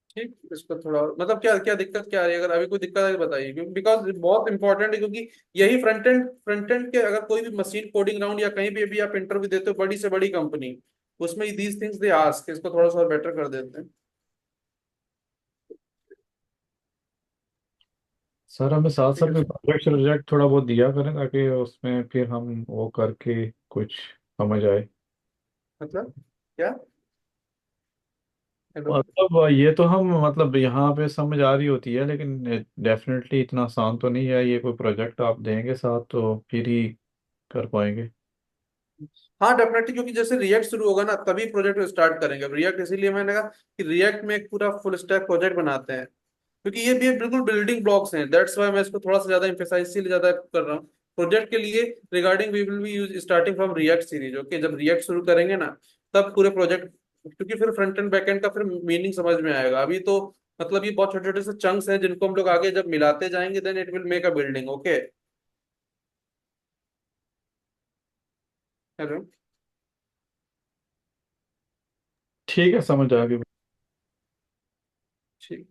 ठीक, इसको थोड़ा मतलब क्या क्या दिक्कत क्या आ रही है, अगर अभी कोई दिक्कत है तो बताइए, क्योंकि बिकॉज बहुत इंपॉर्टेंट है, क्योंकि यही फ्रंट एंड के अगर कोई भी मशीन कोडिंग राउंड या कहीं भी आप इंटरव्यू देते हो बड़ी से बड़ी कंपनी, उसमें दीज थिंग्स दे आस्क, इसको थोड़ा सा बेटर कर देते हैं। सर हमें साथ ठीक साथ है में प्रोजेक्ट प्रोजेक्ट थोड़ा बहुत दिया करें ताकि उसमें फिर हम वो करके कुछ समझ आए। मतलब क्या? हेलो। मतलब ये तो हम मतलब यहाँ पे समझ आ रही होती है, लेकिन डेफिनेटली इतना आसान तो नहीं है। ये कोई प्रोजेक्ट आप देंगे साथ तो फिर ही कर पाएंगे। हाँ डेफिनेटली, क्योंकि जैसे रिएक्ट शुरू होगा ना तभी प्रोजेक्ट स्टार्ट करेंगे। रिएक्ट इसीलिए मैंने कहा कि रिएक्ट में एक पूरा फुल स्टैक प्रोजेक्ट बनाते हैं, क्योंकि ये भी बिल्कुल बिल्डिंग ब्लॉक्स हैं। दैट्स वाई मैं इसको थोड़ा सा ज्यादा इम्फेसाइज इसीलिए ज्यादा कर रहा हूँ प्रोजेक्ट के लिए। Regarding we will be use starting from react series. Okay, जब रिएक्ट शुरू करेंगे ना तब पूरे प्रोजेक्ट, क्योंकि फिर फ्रंट एंड बैक एंड का फिर मीनिंग समझ में आएगा। अभी तो मतलब ये बहुत छोटे छोटे से चंक्स हैं जिनको हम लोग आगे जब मिलाते जाएंगे then it will make a building. Okay. Hello. ठीक है, समझ आ गई। ठीक।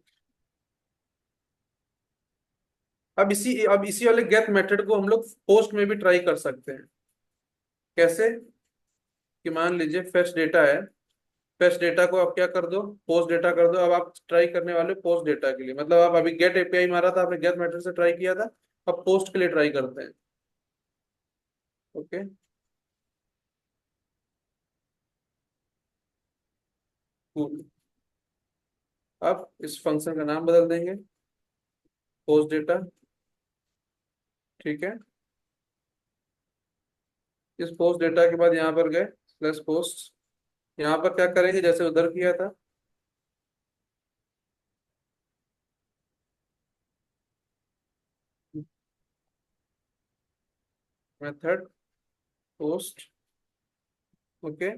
अब इसी वाले गेट मेथड को हम लोग पोस्ट में भी ट्राई कर सकते हैं। कैसे? कि मान लीजिए फेच डेटा है, फेच डेटा को आप क्या कर दो, पोस्ट डेटा कर दो। अब आप ट्राई करने वाले पोस्ट डेटा के लिए, मतलब आप अभी गेट एपीआई मारा था आपने, गेट मेथड से ट्राई किया था, अब पोस्ट के लिए ट्राई करते हैं। ओके। cool। अब इस फंक्शन का नाम बदल देंगे, पोस्ट डेटा। ठीक है। इस पोस्ट डेटा के बाद यहाँ पर गए प्लस पोस्ट, यहाँ पर क्या करेंगे जैसे उधर किया था, मेथड पोस्ट। ओके।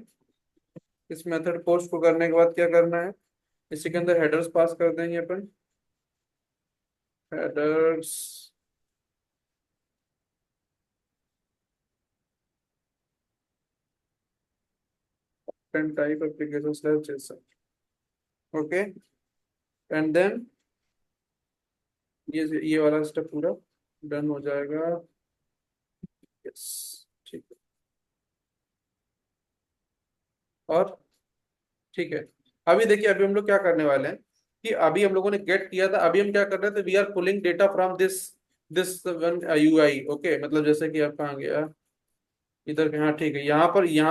इस मेथड पोस्ट को करने के बाद क्या करना है, इसी के अंदर हेडर्स पास कर देंगे अपन, headers type application slash JSON. Okay. And then ये वाला स्टेप पूरा डन हो जाएगा। यस। ठीक है। और ठीक है, अभी देखिए अभी हम लोग क्या करने वाले हैं कि अभी हम लोगों ने गेट किया था, अभी हम क्या कर रहे थे, we are pulling data from this this one UI. Okay, मतलब जैसे कि आप कहाँ गया, इधर के, हाँ ठीक है, यहाँ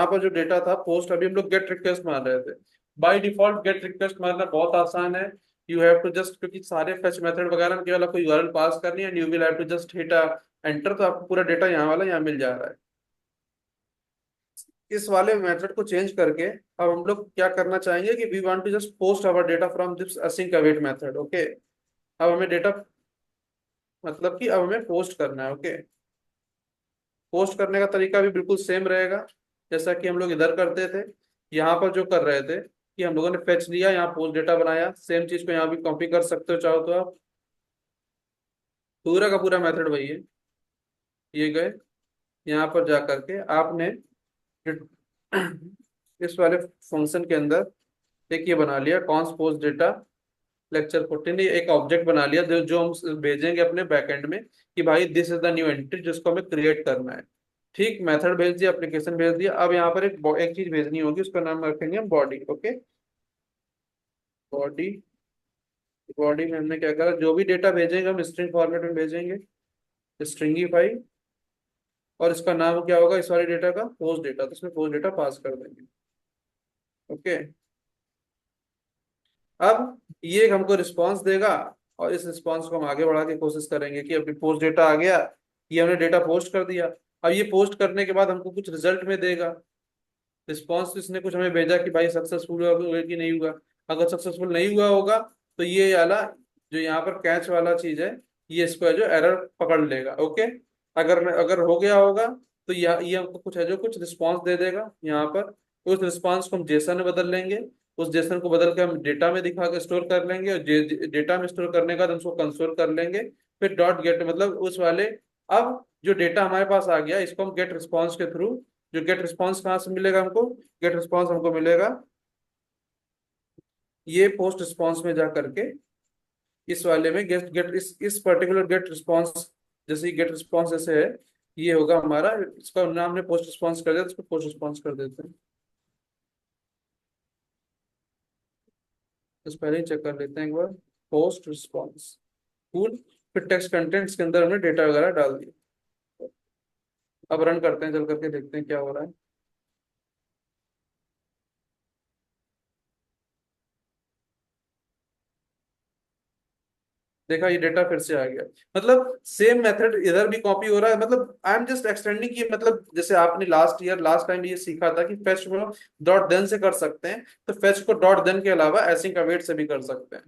पर जो डेटा था पोस्ट, अभी हम लोग गेट रिक्वेस्ट मार रहे थे। बाय डिफॉल्ट गेट रिक्वेस्ट मारना बहुत आसान है। यू हैव टू जस्ट, क्योंकि सारे फेच मेथड वगैरह में केवल आपको यूआरएल पास करनी है and you will have to just hit enter, तो आपको पूरा डेटा यहाँ वाला यहाँ मिल जा रहा है। इस वाले मेथड को चेंज करके अब हम लोग क्या करना चाहेंगे कि we want to just post our data from this async await method. Okay, अब हमें डेटा मतलब कि अब हमें पोस्ट करना है। ओके, पोस्ट करने का तरीका भी बिल्कुल सेम रहेगा जैसा कि हम लोग इधर करते थे। यहाँ पर जो कर रहे थे कि हम लोगों ने फेच लिया, यहाँ पोस्ट डेटा बनाया, सेम चीज को यहाँ भी कॉपी कर सकते हो चाहो तो आप। पूरा का पूरा मेथड वही है। ये गए यहाँ पर जा करके आपने इस वाले फंक्शन के अंदर एक ये बना लिया कॉन्स पोस्ट डेटा लेक्चर 14, ये एक ऑब्जेक्ट बना लिया जो जो हम भेजेंगे अपने बैकएंड में कि भाई this is the new entity जिसको हमें क्रिएट करना है। ठीक, मेथड भेज दिया, एप्लीकेशन भेज दिया। अब यहाँ पर एक चीज भेजनी होगी, उसका नाम रखेंगे हम बॉडी। Okay, body. बॉडी में हमने क्या करा, जो भी डेटा भेजेंगे हम स्ट्रिंग फॉर्मेट में भेजेंगे, स्ट्रिंगीफाई। और इसका नाम क्या होगा इस वाले डेटा का, पोस्ट डेटा, तो इसमें पोस्ट डेटा पास कर देंगे। ओके, अब ये हमको रिस्पांस देगा और इस रिस्पांस को हम आगे बढ़ा के कोशिश करेंगे कि अभी पोस्ट डेटा आ गया, ये हमने डेटा पोस्ट कर दिया। अब ये पोस्ट करने के बाद हमको कुछ रिजल्ट में देगा रिस्पांस। इसने कुछ हमें भेजा कि भाई सक्सेसफुल हुआ कि नहीं हुआ। अगर सक्सेसफुल नहीं हुआ होगा तो ये वाला जो यहाँ पर कैच वाला चीज है, ये इसको है जो एरर पकड़ लेगा। ओके, अगर अगर हो गया होगा तो ये हमको कुछ है जो कुछ रिस्पांस दे देगा यहाँ पर। तो उस रिस्पांस को हम जेसन में बदल लेंगे, उस जेसन को बदल के हम डेटा में दिखा के स्टोर कर लेंगे, और डेटा में स्टोर करने के बाद हम उसको कंसोल कर लेंगे। फिर डॉट गेट मतलब उस वाले, अब जो डेटा हमारे पास आ गया इसको हम गेट रिस्पांस के थ्रू, जो गेट रिस्पांस कहाँ से मिलेगा हमको, गेट रिस्पांस हमको मिलेगा ये पोस्ट रिस्पांस में जा करके इस वाले में गेट गेट इस पर्टिकुलर गेट रिस्पांस, जैसे गेट रिस्पांस जैसे है ये होगा हमारा, इसका नाम हमने पोस्ट रिस्पांस कर दिया तो इसको पोस्ट रिस्पांस कर देते हैं। तो पहले ही चेक कर लेते हैं एक बार, पोस्ट रिस्पांस कूल। फिर टेक्स्ट कंटेंट्स के अंदर हमने डेटा वगैरह डाल दिया। अब रन करते हैं, चल करके देखते हैं क्या हो रहा है। देखा, ये डेटा फिर से आ गया। मतलब सेम मेथड इधर भी कॉपी हो रहा है। मतलब आई एम जस्ट एक्सटेंडिंग की, मतलब जैसे आपने लास्ट टाइम ये सीखा था कि फेच को डॉट देन से कर सकते हैं, तो फेच को डॉट देन के अलावा एसिंक अवेट से भी कर सकते हैं।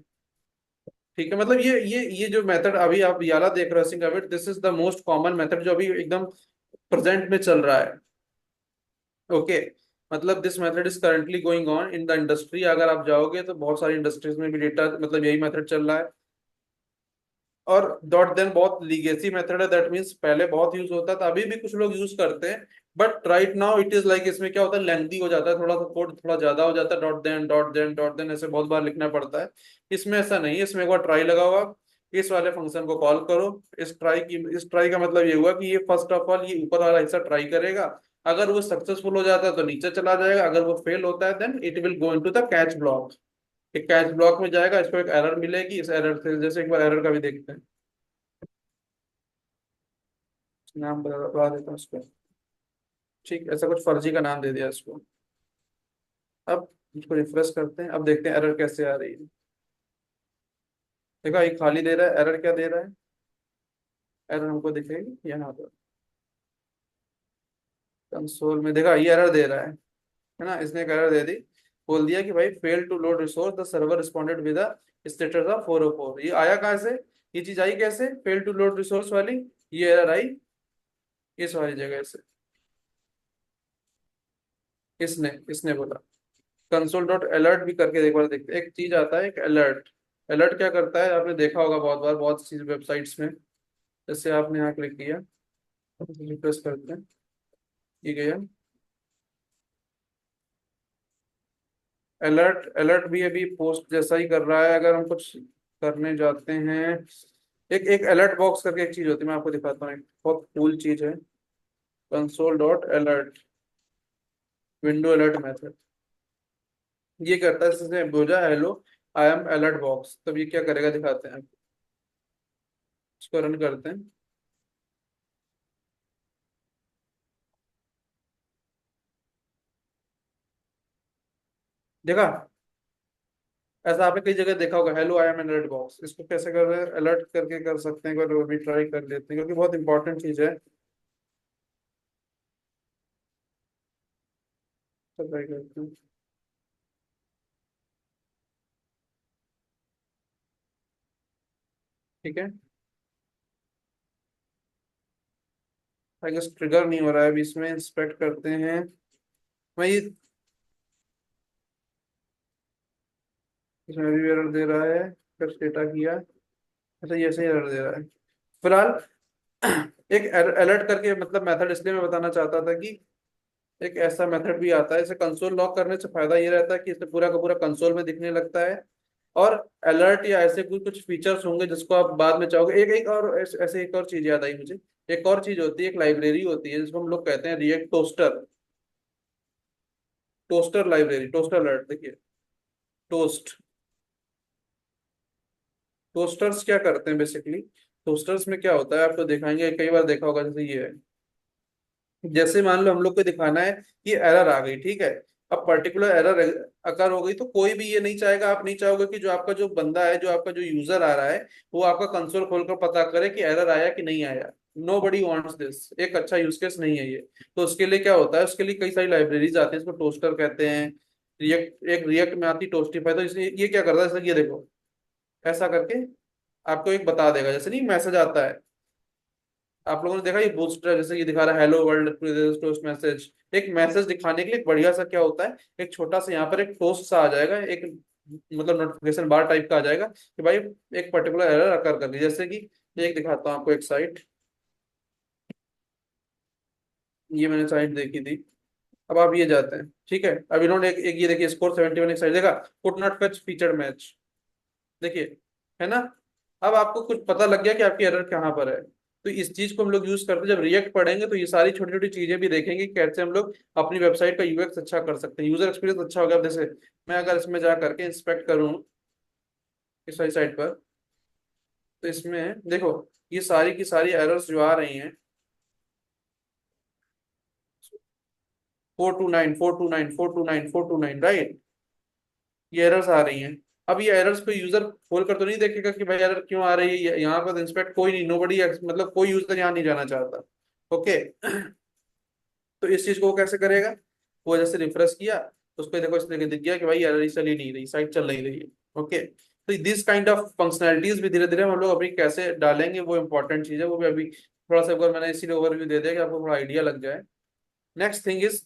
ठीक है, मतलब ये जो मेथड अभी आप याला देख रहे हो async await, this is the most common method जो अभी एकदम प्रेजेंट में चल रहा है। ओके, मतलब this method is currently going on in the industry. अगर आप जाओगे तो बहुत सारी इंडस्ट्रीज में भी डेटा मतलब यही मेथड चल रहा है। और डॉट देन बहुत लीगेसी मेथड है, दैट मीन्स पहले बहुत यूज होता था, अभी भी कुछ लोग यूज करते हैं, but right now it is like इसमें क्या होता है, लेंथी हो जाता है थोड़ा सा, कोड थोड़ा ज्यादा हो जाता है, dot then dot then dot then ऐसे बहुत बार लिखना पड़ता है। इसमें ऐसा नहीं है, इसमें एक बार ट्राई लगाओ आप, इस वाले फंक्शन को कॉल करो। इस ट्राई का मतलब ये हुआ कि ये फर्स्ट ऑफ ऑल ये ऊपर वाला हिस्सा ट्राई करेगा, अगर वो सक्सेसफुल हो जाता है तो नीचे चला जाएगा, अगर वो फेल होता है then it will go into the catch block. एक कैच ब्लॉक में जाएगा, इसको एक एरर मिलेगी, इस एरर से जैसे एक बार एरर का भी देखते हैं, नाम बता देता हूँ उसको। ठीक, ऐसा कुछ फर्जी का नाम दे दिया इसको। अब इसको रिफ्रेश करते हैं, अब देखते हैं एरर कैसे आ रही है। देखो ये खाली दे रहा है, एरर क्या दे रहा है, एरर हमको दिखेगी यहाँ पर कंसोल में। देखा, ये एरर दे रहा है ना, इसने एक एरर दे दी, बोल दिया कि भाई fail to load resource, the server responded with status of 404। ये आया कहाँ से, ये चीज आई कैसे, फेल टू लोड रिसोर्स वाली ये एरर आई इस वाली जगह से। इसने इसने बोला कंसोल डॉट अलर्ट भी करके एक बार देखते हैं। एक चीज आता है एक अलर्ट, अलर्ट क्या करता है आपने देखा होगा बहुत बार बहुत सी वेबसाइट्स में। जैसे आपने यहाँ क्लिक किया, रिफ्रेश करते हैं, ये गया अलर्ट। अलर्ट भी अभी पोस्ट जैसा ही कर रहा है। अगर हम कुछ करने जाते हैं, एक एक अलर्ट बॉक्स करके एक चीज होती है, मैं आपको दिखाता हूँ, एक बहुत कूल चीज है, console dot alert window alert method. ये करता है जैसे बोझा hello I am alert box, तब ये क्या करेगा दिखाते हैं, इसको रन करते हैं। देखा, ऐसा आपने कई जगह देखा होगा, hello I am alert box. इसको कैसे कर रहे हैं, अलर्ट करके कर सकते हैं, अगर वो भी ट्राई कर लेते हैं क्योंकि बहुत इंपॉर्टेंट चीज है। तो ट्राई करते हैं। ठीक है, आई गेस ट्रिगर नहीं हो रहा है अभी, इसमें इंस्पेक्ट करते हैं। मैं ये, इसमें भी एरर दे रहा है, फिर डेटा किया, अच्छा ये ऐसे ही एरर दे रहा है फिलहाल। एक अलर्ट करके मतलब मेथड इसलिए मैं बताना चाहता था कि एक ऐसा मेथड भी आता है, इसे कंसोल लॉक करने से फायदा ये रहता है कि इसे पूरा का पूरा कंसोल में दिखने लगता है। और अलर्ट या ऐसे कुछ फीचर्स होंगे जिसको आप बाद में चाहोगे। एक एक और ऐसे एक और चीज याद आई मुझे। एक और चीज होती है, एक लाइब्रेरी होती है जिसको हम लोग कहते हैं react toaster. Toaster library, toaster alert, देखिए टोस्ट। टोस्टर्स क्या करते हैं बेसिकली, टोस्टर्स में क्या होता है आपको दिखाएंगे, कई बार देखा होगा, जैसे ये है। जैसे मान लो हम लोग को दिखाना है कि एरर आ गई, ठीक है। अब पर्टिकुलर एरर अकर हो गई तो कोई भी ये नहीं चाहेगा, आप नहीं चाहोगे कि जो आपका जो बंदा है, जो आपका जो यूजर आ रहा है, वो आपका कंसोल खोलकर पता करे कि एरर आया कि नहीं आया। नो बडी वॉन्ट्स दिस, एक अच्छा यूज केस नहीं है ये। तो उसके लिए क्या होता है, उसके लिए कई सारी लाइब्रेरीज आती है, इसको टोस्टर कहते हैं। रिएक्ट, एक रिएक्ट में आती टोस्टिफाई, तो इसलिए ये क्या करता है, जैसे ये देखो, ऐसा करके आपको एक बता देगा, जैसे नहीं मैसेज आता है, आप लोगों ने देखा ये बूस्टर जैसे ये दिखा रहा है, हेलो वर्ल्ड टोस्ट मैसेज। एक मैसेज दिखाने के लिए एक बढ़िया सा क्या होता है, एक छोटा सा यहाँ पर एक टोस्ट सा आ जाएगा, एक मतलब नोटिफिकेशन बार टाइप का आ जाएगा कि भाई एक पर्टिकुलर एरर अकर कर दी। जैसे कि एक दिखाता हूँ आपको एक साइट, ये मैंने साइट देखी थी। अब आप ये जाते हैं, ठीक है। अब इन्होंने एक ये देखिए स्कोर 71, एक साइड देखा, could not fetch featured match, देखिए, है ना। अब आपको कुछ पता लग गया कि आपकी एरर कहाँ पर है। तो इस चीज को हम लोग यूज करते हैं, जब रिएक्ट पढ़ेंगे तो ये सारी छोटी छोटी चीजें भी देखेंगे कि कैसे हम लोग अपनी वेबसाइट का यूएक्स अच्छा कर सकते हैं, यूजर एक्सपीरियंस अच्छा होगा। अब जैसे मैं अगर इसमें जा करके इंस्पेक्ट करूँ इस वाली साइट पर, तो इसमें देखो ये सारी की सारी एरर्स जो आ रही हैं, 429 429 429 429, राइट, ये एरर्स आ रही हैं। अब ये एरर्स को यूजर खोल कर तो नहीं देखेगा कि भाई एरर क्यों आ रही है, यहाँ पर इंस्पेक्ट कोई नहीं, नोबडी, मतलब कोई यूजर यहाँ नहीं जाना चाहता। ओके। तो इस चीज को वो कैसे करेगा, वो जैसे रिफ्रेश किया तो उसको देखो इस तरीके दिख गया कि भाई एरर चल ही नहीं रही, साइट चल नहीं रही है। ओके, तो दिस काइंड ऑफ फंक्शनैलिटीज भी धीरे धीरे हम लोग अभी कैसे डालेंगे, वो इंपॉर्टेंट चीज है, वो भी अभी थोड़ा सा एक बार मैंने इसीलिए ओवरव्यू दे दिया कि आपको थोड़ा आइडिया लग जाए। नेक्स्ट थिंग इज,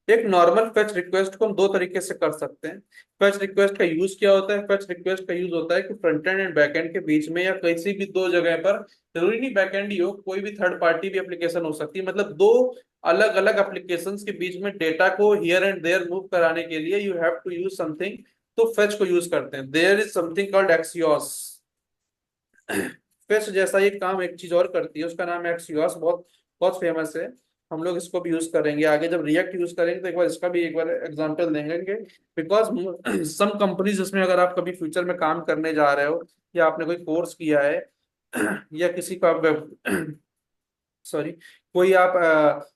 एक नॉर्मल फेच रिक्वेस्ट को हम दो तरीके से कर सकते हैं। फेच रिक्वेस्ट का यूज क्या होता है, फेच रिक्वेस्ट का यूज होता है कि front end and back and के बीच में या किसी भी दो जगह पर, जरूरी नहीं बैक एंड ही हो, कोई भी थर्ड पार्टी भी एप्लीकेशन हो सकती है, मतलब दो अलग अलग एप्लीकेशंस के बीच में डेटा को हियर एंड देयर मूव कराने के लिए you have to use something. तो फेच को यूज करते हैं, there is something called axios. Fetch जैसा ये काम एक चीज और करती है, उसका नाम है एक्सियोस, बहुत बहुत फेमस है। हम लोग इसको भी यूज करेंगे आगे, जब रिएक्ट यूज करेंगे तो एक बार इसका भी एक बार एग्जांपल देंगे। बिकॉज सम कंपनीज जिसमें अगर आप कभी फ्यूचर में काम करने जा रहे हो, या आपने कोई कोर्स किया है, या किसी का वेब सॉरी, कोई आप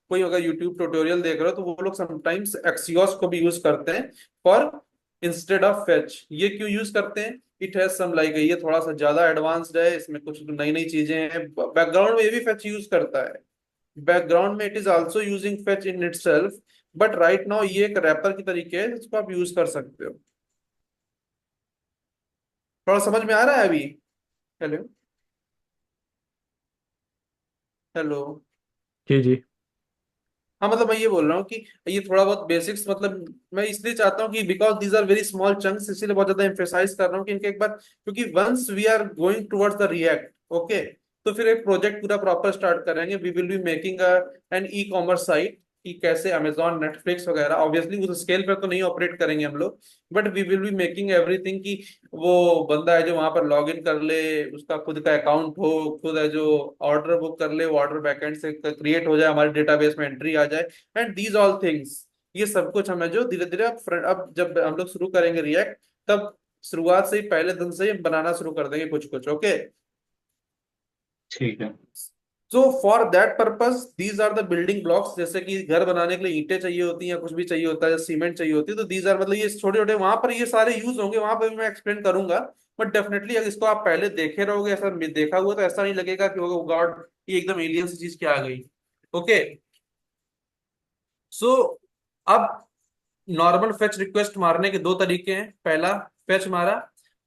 कोई अगर यूट्यूब ट्यूटोरियल देख रहे हो, तो वो लोग समटाइम्स एक्सियोस को भी यूज करते हैं फॉर इंस्टेड ऑफ फेच। ये क्यों यूज करते हैं, इट हैज सम लाइक, ये थोड़ा सा ज्यादा एडवांस्ड है, इसमें कुछ नई नई चीजें हैं, बैकग्राउंड में ये भी फेच यूज करता है, बैकग्राउंड में it is also using fetch in itself. But right now ये एक रैपर की तरीके है जिसको आप यूज कर सकते हो। थोड़ा समझ में आ रहा है अभी। Hello, hello. जी जी। हाँ मतलब मैं ये बोल रहा हूँ कि ये थोड़ा बहुत बेसिक्स, मतलब मैं इसलिए चाहता हूँ कि because these are very small chunks, इसीलिए बहुत ज्यादा एम्फेसाइज कर रहा हूँ कि इनके एक बार, क्योंकि once we are going towards the react, okay, तो फिर एक प्रोजेक्ट पूरा प्रॉपर स्टार्ट करेंगे, we will be making an e commerce site, कि कैसे अमेजॉन नेटफ्लिक्स वगैरह, ऑब्वियसली उस स्केल पर तो नहीं ऑपरेट करेंगे हम लोग, but we will be making everything कि वो बंदा है जो वहां पर लॉग इन कर ले, उसका खुद का अकाउंट हो, खुद है जो ऑर्डर बुक कर ले, वो ऑर्डर बैकएंड से क्रिएट हो जाए, हमारे डेटाबेस में एंट्री आ जाए, एंड दीज ऑल थिंग्स। ये सब कुछ हमें जो धीरे धीरे अब जब हम लोग शुरू करेंगे रिएक्ट, तब शुरुआत से ही पहले दिन से ही बनाना शुरू कर देंगे कुछ कुछ। ओके, ठीक है। So for that purpose these are the building blocks. जैसे कि घर बनाने के लिए ईंटें चाहिए होती हैं या कुछ भी चाहिए होता है, सीमेंट चाहिए होती है, तो दीज आर, मतलब ये छोटे छोटे वहां पर ये सारे यूज होंगे, वहां पर भी मैं एक्सप्लेन करूंगा। बट डेफिनेटली अगर इसको आप पहले देखे रहोगे, ऐसा देखा हुआ, तो ऐसा नहीं लगेगा कि गॉड ये एकदम एलियन सी चीज क्या आ गई। ओके, सो अब नॉर्मल फेच रिक्वेस्ट मारने के दो तरीके हैं। पहला, फेच मारा,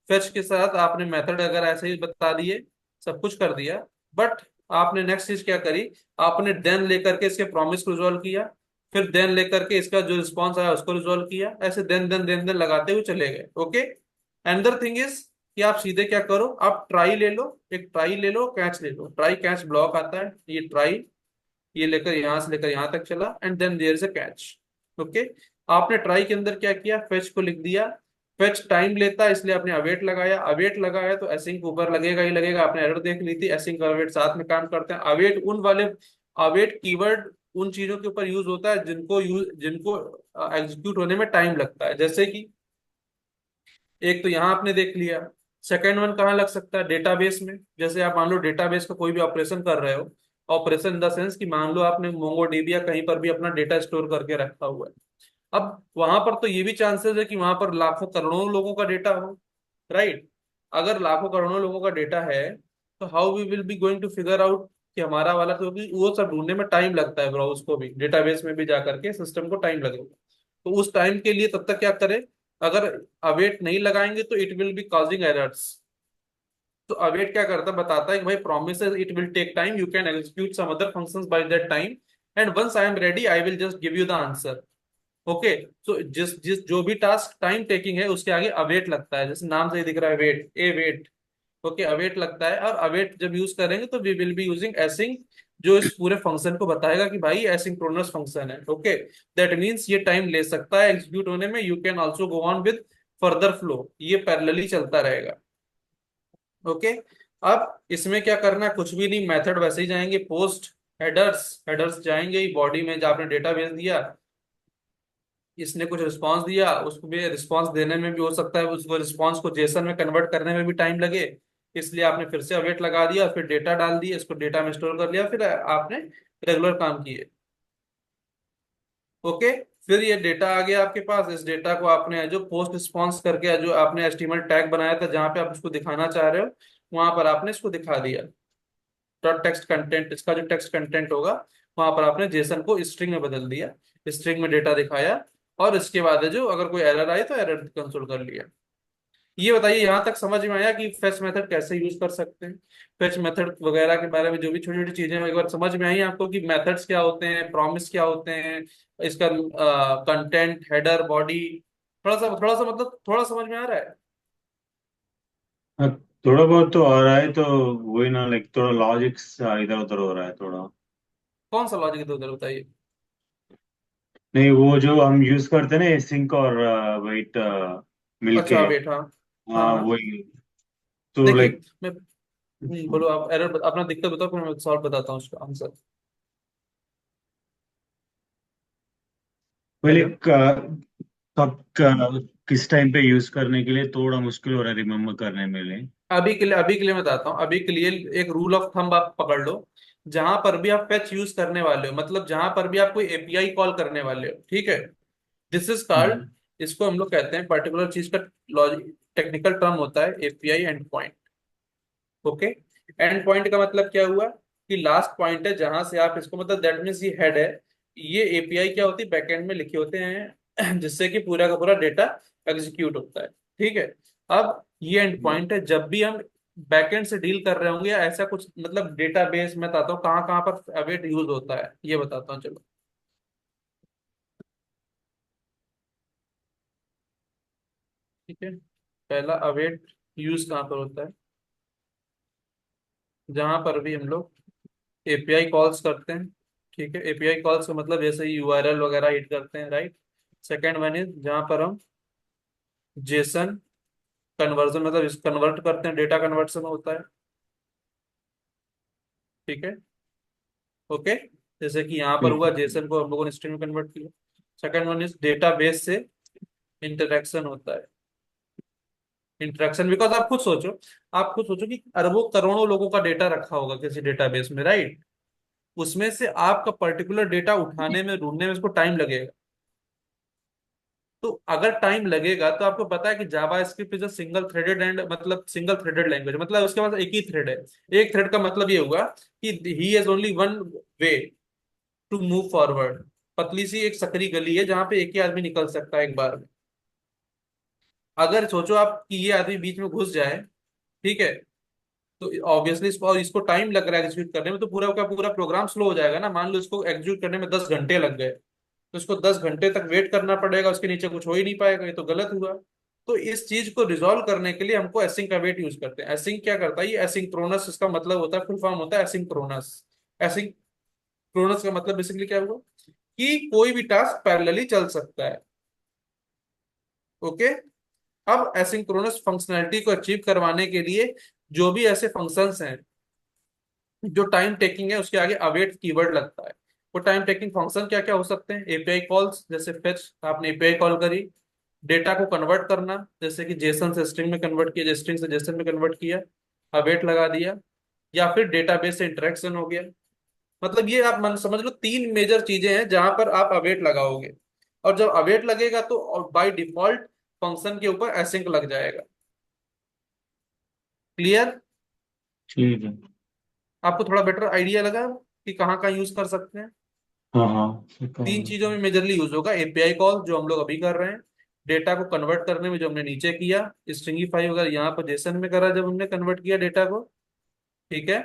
फेच के साथ आपने मेथड अगर ऐसे ही बता दिए, सब कुछ कर दिया, बट आपने नेक्स्ट चीज क्या करी, आपने देन लेकर के इसके प्रॉमिस को रिजॉल्व किया, फिर देन लेकर के इसका जो रिस्पॉन्स आया उसको रिजॉल्व किया, ऐसे देन लगाते हुए चले गए। ओके। अनदर थिंग इज कि आप सीधे क्या करो, आप ट्राई ले लो, एक ट्राई ले लो, कैच ले लो। ट्राई कैच ब्लॉक आता है, ये ट्राई, ये लेकर यहां से लेकर यहां तक चला, and then there is a catch. Okay. आपने ट्राई के अंदर क्या किया, फेच को लिख दिया। फेच टाइम लेता है इसलिए आपने अवेट लगाया, अवेट लगाया तो एसिंक ऊपर लगेगा ही लगेगा, आपने एरर देख ली थी। एसिंक और अवेट साथ में काम करते हैं। अवेट उन वाले, अवेट कीवर्ड उन चीजों के ऊपर यूज होता है जिनको एग्जीक्यूट होने में टाइम लगता है। जैसे कि एक तो यहां आपने देख लिया, सेकेंड वन कहाँ लग सकता है, डेटाबेस में। जैसे आप मान लो डेटाबेस का कोई भी ऑपरेशन कर रहे हो, ऑपरेशन इन द सेंस कि मान लो आपने मोंगोडीबी या कहीं पर भी अपना डेटा स्टोर करके रखा हुआ है। अब वहां पर तो ये भी चांसेस है कि वहां पर लाखों करोड़ों लोगों का डेटा हो, राइट। अगर लाखों करोड़ों लोगों का डेटा है, तो how we will be going to figure out कि हमारा वाला, क्योंकि वो सब ढूंढने में टाइम लगता है ब्रो, उसको भी डेटाबेस में भी जा करके सिस्टम को टाइम लगेगा। तो उस टाइम के लिए तब तक क्या करें, अगर अवेट नहीं लगाएंगे तो it will be causing errors. तो अवेट क्या करता है, बताता है कि भाई promise it will take time, you can execute some other functions by that time, and once I am ready I will just give you the answer. Okay. So जिस जिस जो भी टास्क टाइम टेकिंग है उसके आगे await लगता है, जैसे नाम से ही दिख रहा है वेट, ए वेट। ओके, अवेट लगता है, और अवेट जब यूज करेंगे तो वी विल बी यूजिंग एसिंग, जो इस पूरे फंक्शन को बताएगा कि भाई एसिंक्रोनस फंक्शन है। ओके। दैट मीन्स ये टाइम ले सकता है एग्जीक्यूट होने में, you can also go on with further flow, ये पैरेलली चलता रहेगा। ओके। अब इसमें क्या करना है, कुछ भी नहीं, मेथड वैसे ही जाएंगे, पोस्ट हेडर्स, हेडर्स जाएंगे ही बॉडी में, जहाँ आपने डेटा भेज दिया, इसने कुछ रिस्पांस दिया, उसको भी रिस्पांस देने में भी हो सकता है उसको रिस्पांस को जेसन में कन्वर्ट करने में भी टाइम लगे, इसलिए आपने फिर से अवेट लगा दिया, फिर डेटा डाल दिया, इसको डेटा में स्टोर कर लिया, फिर आपने रेगुलर काम किए। ओके। फिर ये डेटा आ गया आपके पास, इस डेटा को आपने जो पोस्ट रिस्पांस करके जो आपने एचटीएमएल टैग बनाया था जहां पे आप इसको दिखाना चाह रहे हो, वहां पर आपने इसको दिखा दिया। डॉट टेक्स्ट कंटेंट, इसका जो टेक्स्ट कंटेंट होगा वहां पर आपने जेसन को स्ट्रिंग में बदल दिया, स्ट्रिंग में डेटा दिखाया, और इसके बाद है जो अगर कोई एरर आई तो एरर कंसोल कर लिया। ये बताइए यहां तक समझ में आया कि फेच मेथड कैसे यूज कर सकते हैं। फेच मेथड वगैरह के बारे में जो भी छोटी छोटी चीजें हैं, एक बार समझ में आई आपको कि मेथड्स क्या होते हैं, प्रॉमिस क्या होते हैं, इसका कंटेंट, हेडर, बॉडी, थोड़ा सा मतलब थोड़ा समझ में आ रहा है। हाँ, थोड़ा बहुत तो आ रहा है, तो वही ना, लाइक थोड़ा लॉजिक्स इधर उधर हो रहा है थोड़ा। कौन सा लॉजिक इधर उधर बताइए। नहीं, वो जो हम यूज करते हैं ना एसिंक और वेट मिलके। अच्छा वेट, हाँ। हाँ हाँ हाँ। वही। तो देखिए लाइक मैं, बोलो आप एरर अपना दिक्कत बताओ, फिर मैं सॉल्व बताता हूँ उसका आंसर। पहले हेलो। कब किस टाइम पे यूज करने के लिए थोड़ा मुश्किल हो रहा है रिमेम्बर करने में लिए। अभी के लिए मैं बताता हूँ। अभी के लिए एक रूल ऑफ थंब आप पकड़ लो, जहां पर भी आप फेच यूज करने वाले हो, मतलब जहां पर भी आप कोई एपीआई कॉल करने वाले हो, ठीक है, दिस इज कॉल्ड, हम्म। इसको हम लोग कहते हैं पर्टिकुलर चीज का लॉजिक, टेक्निकल टर्म होता है API and point. Okay. And point का मतलब क्या हुआ, कि लास्ट पॉइंट है जहां से आप इसको, मतलब दैट मीन्स ये हेड है, ये एपीआई क्या होती है, बैकएंड में लिखे होते हैं जिससे कि पूरा का पूरा डेटा एग्जीक्यूट होता है। ठीक है। अब ये एंड पॉइंट है, जब भी हम बैकएंड से डील कर रहे होंगे या ऐसा कुछ, मतलब डेटाबेस में बताता हूँ कहाँ कहाँ पर अवेट यूज होता है, ये बताता हूँ चलो। ठीक है। पहला अवेट यूज कहाँ पर होता है, जहां पर भी हम लोग एपीआई कॉल्स करते हैं। ठीक है, एपीआई कॉल्स का मतलब जैसे यूआरएल वगैरह हिट करते हैं, राइट। सेकेंड वन इज जहां पर हम जेसन कन्वर्जन, मतलब इस कन्वर्ट करते हैं, डेटा कन्वर्सन होता है। ठीक है। ओके। जैसे कि यहाँ पर हुआ, जेसन को हम लोगों ने स्ट्रिंग में कन्वर्ट किया। सेकेंड वन इज डेटाबेस से इंटरेक्शन होता है। इंटरेक्शन बिकॉज आप खुद सोचो कि अरबों करोड़ों लोगों का डेटा रखा होगा किसी डेटाबेस में, राइट। उसमें से आपका पर्टिकुलर डेटा उठाने में, ढूंढने में उसको टाइम लगेगा। तो अगर टाइम लगेगा तो आपको पता है कि JavaScript is a single threaded and, मतलब सिंगल थ्रेडेड लैंग्वेज, मतलब उसके पास एक ही थ्रेड है। एक थ्रेड का मतलब ये हुआ कि he has only one way to move forward. पतली सी एक सकरी गली है जहां पे एक ही आदमी निकल सकता है एक बार में। अगर सोचो आप कि ये आदमी बीच में घुस जाए, ठीक है, तो ऑब्वियसली इसको टाइम लग रहा है एग्जीक्यूट करने में, तो पूरा का पूरा प्रोग्राम स्लो हो जाएगा ना। मान लो इसको एग्जीक्यूट करने में 10 घंटे लग गए, तो इसको 10 घंटे तक वेट करना पड़ेगा, उसके नीचे कुछ हो ही नहीं पाएगा, ये तो गलत हुआ। तो इस चीज को रिजॉल्व करने के लिए हमको एसिंक अवेट यूज करते हैं। एसिंक क्या करता है, ये एसिंक्रोनस, इसका मतलब होता है, फुल फॉर्म होता है एसिंक्रोनस। एसिंक्रोनस का मतलब बेसिकली क्या हुआ कि कोई भी टास्क पैरेलली चल सकता है। ओके। अब एसिंक्रोनस फंक्शनैलिटी को अचीव करवाने के लिए जो भी ऐसे फंक्शंस हैं जो टाइम टेकिंग है, उसके आगे अवेट कीवर्ड लगता है। वो टाइम टेकिंग फंक्शन क्या क्या हो सकते हैं, एपीआई कॉल्स, जैसे फेच, आपने एपीआई कॉल करी। डेटा को कन्वर्ट करना, जैसे कि जेसन से स्ट्रिंग में कन्वर्ट किया, स्ट्रिंग से जेसन में कन्वर्ट किया, अवेट लगा दिया। या फिर डेटाबेस से इंटरेक्शन हो गया। मतलब ये आप मन समझ लो 3 मेजर चीजें हैं जहां पर आप अवेट लगाओगे। और जब अवेट लगेगा तो बाय डिफॉल्ट फंक्शन के ऊपर एसिंक लग जाएगा। क्लियर? ठीक है। आपको थोड़ा बेटर आइडिया लगा कि कहाँ कहाँ यूज कर सकते हैं? हाँ हाँ, ठीक है। 3 चीजों में मेजरली यूज होगा, एपीआई कॉल जो हम लोग अभी कर रहे हैं, डेटा को कन्वर्ट करने में जो हमने नीचे किया, स्ट्रिंगिफाई वगैरह यहाँ पर जेसन में करा जब हमने कन्वर्ट किया डेटा को, ठीक है,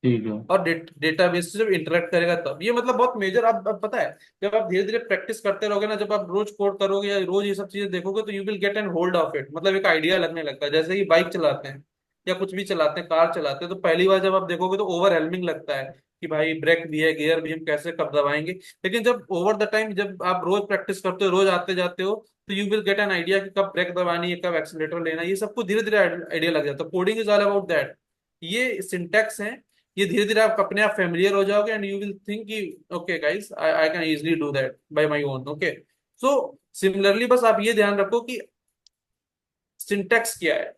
ठीक है। और डेटाबेस से जब इंटरेक्ट करेगा तब। ये मतलब बहुत मेजर। अब पता है, जब आप धीरे धीरे प्रैक्टिस करते रहोगे ना, जब आप रोज कोड करोगे या रोज ये सब चीजें देखोगे, तो you will get an hold of it. मतलब एक आइडिया लगने लगता है। जैसे कि बाइक चलाते हैं या कुछ भी चलाते हैं, कार चलाते हैं, तो पहली बार जब आप देखोगे तो ओवरवेलमिंग लगता है कि भाई ब्रेक भी है, गियर भी, हम कैसे कब दबाएंगे। लेकिन जब ओवर द टाइम, जब आप रोज प्रैक्टिस करते हो, रोज आते जाते हो, तो you will get an idea कि कब ब्रेक दबानी है, कब एक्सीलरेटर लेना है। ये सबको धीरे धीरे आइडिया लग जाता है। Coding is all about that. ये सिंटैक्स है, ये धीरे धीरे आप अपने आप फेमिलियर हो जाओगे, एंड यू विल थिंक कि okay guys, I can easily do that bye my own. Okay. So similarly बस आप ये ध्यान रखो कि सिंटैक्स क्या है।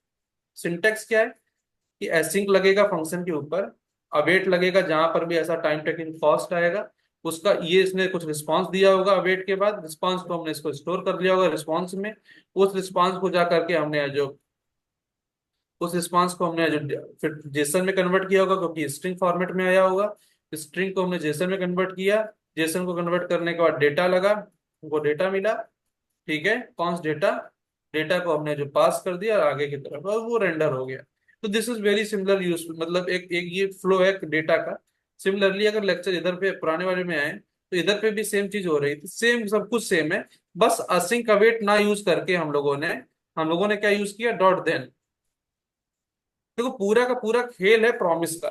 सिंटैक्स क्या है कि एसिंक लगेगा फंक्शन के ऊपर, अवेट लगेगा जहां पर भी ऐसा टाइम टेकिंग कॉस्ट आएगा, उसका ये इसने कुछ रिस्पांस दिया होगा, अवेट के बाद रिस्पांस को हमने इसको स्टोर कर लिया होगा रिस्पांस में। उस रिस्पांस को जा करके हमने जो उस रिस्पांस को हमने जो फिर जेसन में कन्वर्ट किया होगा, क्योंकि स्ट्रिंग फॉर्मेट में आया होगा। स्ट्रिंग को हमने जेसन में कन्वर्ट किया, जेसन को कन्वर्ट करने के बाद डेटा लगा, वो डेटा मिला, ठीक है, कौन सा डेटा, डेटा को हमने जो पास कर दिया आगे की तरफ, और वो रेंडर हो गया। तो this is very similar use, मतलब एक एक ये फ्लो है डेटा का। सिमिलरली अगर लेक्चर इधर पे पुराने वाले में आए, तो इधर पे भी सेम चीज हो रही थी, सेम सब कुछ सेम है। बस असिंक अवेट ना यूज करके हम लोगों ने क्या यूज किया, डॉट देन। देखो पूरा का पूरा खेल है प्रॉमिस का।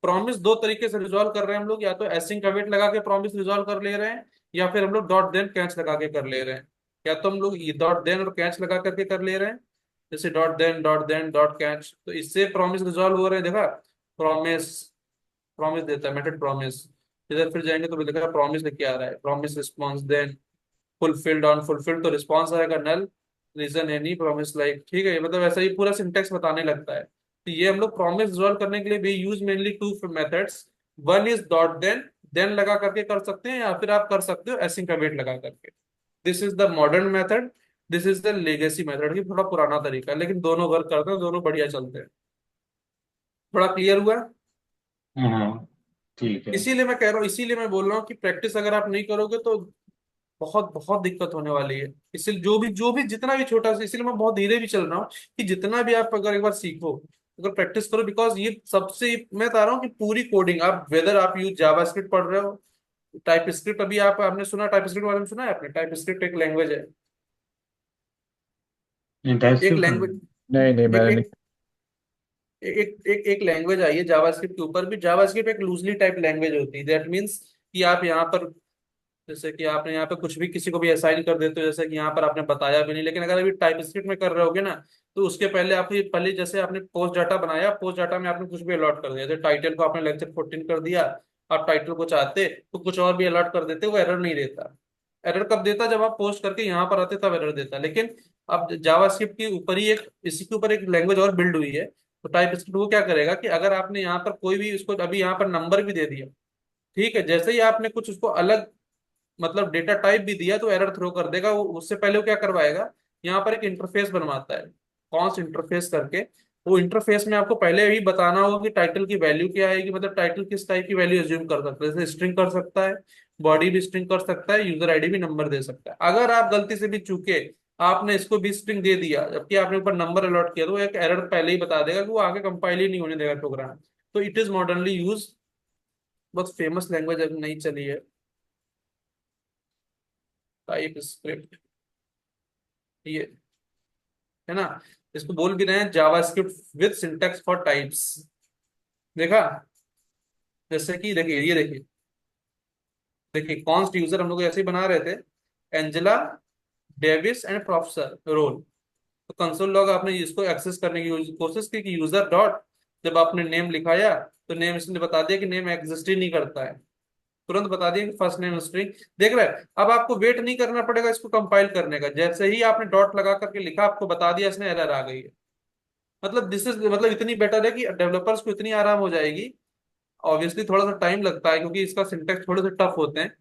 प्रॉमिस 2 तरीके से रिजॉल्व कर रहे हैं हम लोग, या तो एसिंक अवेट लगा के प्रॉमिस रिजॉल्व कर ले रहे हैं, या फिर हम लोग डॉट देन कैच लगा के कर ले रहे हैं। या तो हम लोग ये डॉट देन और कैच लगा करके कर ले रहे हैं, जैसे डॉट देन डॉट कैच, तो इससे प्रॉमिस रिजॉल्व हो रहे हैं। देखा, प्रॉमिस, प्रॉमिस देता है मेथड प्रॉमिस। इधर फिर जाएंगे तो देखा प्रॉमिस लेके आ रहा है, promise response then fulfilled on fulfilled, तो रिस्पॉन्स आएगा null, reason any, promise like, ठीक है। मतलब ऐसा ही पूरा सिंटेक्स बताने लगता है। तो ये हम लोग प्रॉमिस रिजॉल्व करने के लिए भी use mainly 2 methods. One is dot then लगा करके कर सकते हैं, या फिर आप कर सकते हो एसिंक अवेट लगा करके। This is the modern method, this is the legacy method, की थोड़ा पुराना तरीका है, लेकिन दोनों वर्क करते हैं, दोनों बढ़िया चलते हैं। थोड़ा क्लियर हुआ? हाँ हाँ, ठीक है। इसीलिए मैं कह रहा हूँ, इसीलिए मैं बोल रहा हूँ कि प्रैक्टिस अगर आप नहीं करोगे तो बहुत बहुत दिक्कत होने वाली है। इसलिए जो भी जितना भी छोटा सा, इसलिए मैं बहुत धीरे भी चल रहा हूँ कि जितना भी आप अगर एक बार सीखो, अगर प्रैक्टिस करो, बिकॉज ये सबसे, मैं बता रहा हूँ कि पूरी कोडिंग, आप वेदर आप यूज जावास्क्रिप्ट पढ़ रहे हो, टाइप स्क्रिप्ट, अभी आप आपने सुना टाइप स्क्रिप्ट बारे में, सुना है आपने? टाइप स्क्रिप्ट एक लैंग्वेज है, नहीं, एक टाइपस्क्रिप्ट लैंग्वेज, नहीं नहीं, एक मैंने नहीं। एक एक लैंग्वेज आई है जावास्क्रिप्ट के ऊपर भी। जावास्क्रिप्ट एक लूजली टाइप लैंग्वेज होती है, दैट मीन्स कि आप यहाँ पर, जैसे कि आपने यहाँ पे कुछ भी किसी को भी असाइन कर देते हो, जैसे कि यहाँ पर आपने बताया भी नहीं, लेकिन अगर अभी टाइप स्क्रिप्ट में कर रहे होगे ना, तो उसके पहले आपने पहले जैसे आपने पोस्ट डाटा बनाया, पोस्ट डाटा में आपने कुछ भी अलॉट कर दिया, जैसे टाइटल को आपने लेक्चर 14 कर दिया, आप टाइटल को चाहते तो कुछ और भी अलॉट कर देते, वो एरर नहीं देता। एरर कब देता, जब आप पोस्ट करके यहाँ पर आते तब एरर देता। लेकिन अब जावास्क्रिप्ट के ऊपर ही एक, इसी के ऊपर एक लैंग्वेज और बिल्ड हुई है, तो टाइप स्क्रिप्ट वो क्या करेगा कि अगर आपने यहाँ पर कोई भी उसको अभी यहाँ पर नंबर भी दे दिया, ठीक है, जैसे ही आपने कुछ उसको अलग मतलब डेटा टाइप भी दिया, तो एरर थ्रो कर देगा। वो उससे पहले वो क्या करवाएगा, यहाँ पर एक इंटरफेस बनवाता है, कौन सा इंटरफेस करके, वो इंटरफेस में आपको पहले ही बताना होगा कि टाइटल की वैल्यू क्या आएगी, मतलब टाइटल किस टाइप की वैल्यू एज्यूम कर सकता है, जैसे स्ट्रिंग कर सकता है, बॉडी भी स्ट्रिंग कर सकता है, यूजर आईडी भी नंबर दे सकता है। अगर आप गलती से भी चूके आपने इसको भी स्ट्रिंग दे दिया जबकि आपने ऊपर नंबर अलॉट किया, तो वो एक एरर पहले ही बता देगा कि वो आगे कंपाइल ही नहीं होने देगा प्रोग्राम। तो इट इज मॉडर्नली यूज, बहुत फेमस लैंग्वेज अभी नहीं चली है, टाइप स्क्रिप्ट, ये है ना। इसको बोल भी रहे हैं JavaScript with syntax for types. देखा, जैसे कि देखिए, ये देखिए, देखिए कॉन्स्ट यूजर हम लोग ऐसे ही बना रहे थे, Angela Davis and professor role. तो कंसोल लॉग आपने इसको एक्सेस करने की कोशिश की कि यूजर डॉट, जब आपने नेम लिखाया तो नेम इसने बता दिया कि नेम एग्जिस्ट ही नहीं करता है, तुरंत बता दिया कि फर्स्ट नेम स्ट्रिंग। देख रहे हैं, अब आपको वेट नहीं करना पड़ेगा इसको कंपाइल करने का, जैसे ही आपने डॉट लगा करके लिखा आपको बता दिया इसने एरर आ गई है। मतलब दिस इज, मतलब इतनी बेटर है कि डेवलपर्स को इतनी आराम हो जाएगी। ऑब्वियसली थोड़ा सा टाइम लगता है क्योंकि इसका सिंटेक्स थोड़े से टफ होते हैं,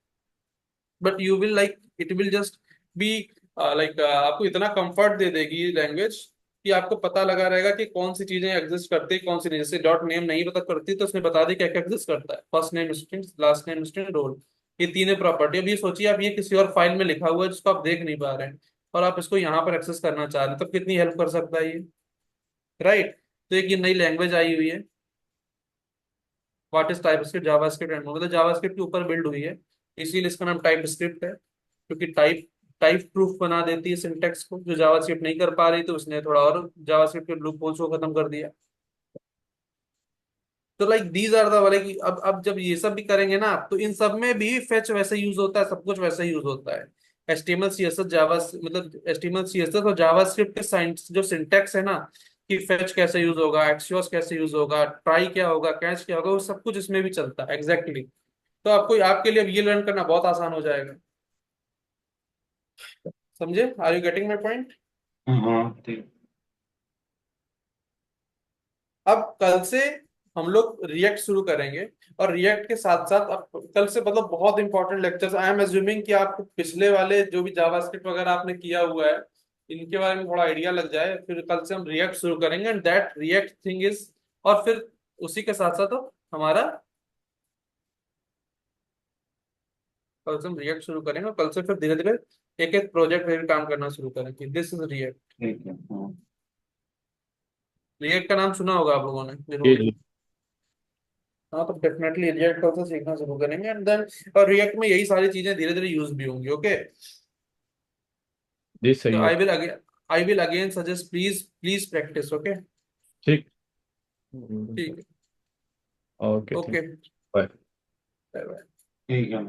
but you will like, it will just be like, आपको इतना कंफर्ट दे देगी लैंग्वेज कि आपको पता लगा रहेगा कि कौन सी चीजें एग्जिस्ट करती है कौन सी नहीं। जैसे डॉट नेम नहीं पता करती तो उसने बता दी क्या क्या एग्जिस्ट करता है, first name string, last name string, role, ये तीन प्रॉपर्टी। अब ये सोचिए आप ये किसी और फाइल में लिखा हुआ है जिसको आप देख नहीं पा रहे हैं और आप इसको यहाँ पर एक्सेस करना चाह रहे हैं, तो कितनी हेल्प कर सकता है ये, राइट। तो एक ये नई लैंग्वेज आई हुई है, what is TypeScript, JavaScript and मतलब जावास्क्रिप्ट के ऊपर बिल्ड हुई है, इसीलिए इसका नाम टाइप स्क्रिप्ट है, क्योंकि टाइप टाइप प्रूफ बना देती है सिंटेक्स को, जो जावास्क्रिप्ट नहीं कर पा रही तो उसने थोड़ा और जावास्क्रिप्ट के लूप होल्स को खत्म कर दिया। तो लाइक दीज आर द वाले की, अब जब ये सब भी करेंगे ना तो इन सब में भी फेच वैसे यूज होता है, सब कुछ वैसे यूज होता है। एचटीएमएल सीएसएस जावा, मतलब एचटीएमएल सीएसएस और जावास्क्रिप्ट के साइंस जो सिंटेक्स है ना, कि फेच कैसे यूज होगा, एक्सियोस कैसे यूज होगा, ट्राई क्या होगा, कैच क्या होगा, वो सब कुछ इसमें भी चलता है एग्जैक्टली। तो आपको, आपके लिए अब ये लर्न करना बहुत आसान हो जाएगा। समझे, are you getting my point. हाँ ठीक। अब कल से हम लोग रिएक्ट शुरू करेंगे, और रिएक्ट के साथ साथ अब कल से मतलब बहुत important lectures, I am assuming कि आपको पिछले वाले जो भी जावास्क्रिप्ट वगैरह आपने किया हुआ है इनके बारे में थोड़ा आइडिया लग जाए, फिर कल से हम रिएक्ट शुरू करेंगे and that react thing is, और फिर उसी के साथ साथ हमारा, कल से हम रिएक्ट शुरू करेंगे और कल से फिर धीरे धीरे एक एक प्रोजेक्ट पे भी काम करना शुरू करेंगे। This is react. ठीक है हाँ। रिएक्ट का नाम सुना होगा आप लोगों ने जी जरूर। जी। हाँ तो डेफिनेटली रिएक्ट कल से सीखना शुरू करेंगे एंड देन, और रिएक्ट में यही सारी चीजें धीरे धीरे यूज भी होंगी, ओके। जी तो सही है। I will again suggest, please please practice, okay. ठीक। ठीक है, okay okay, thank. Bye. Bye bye. ठीक है।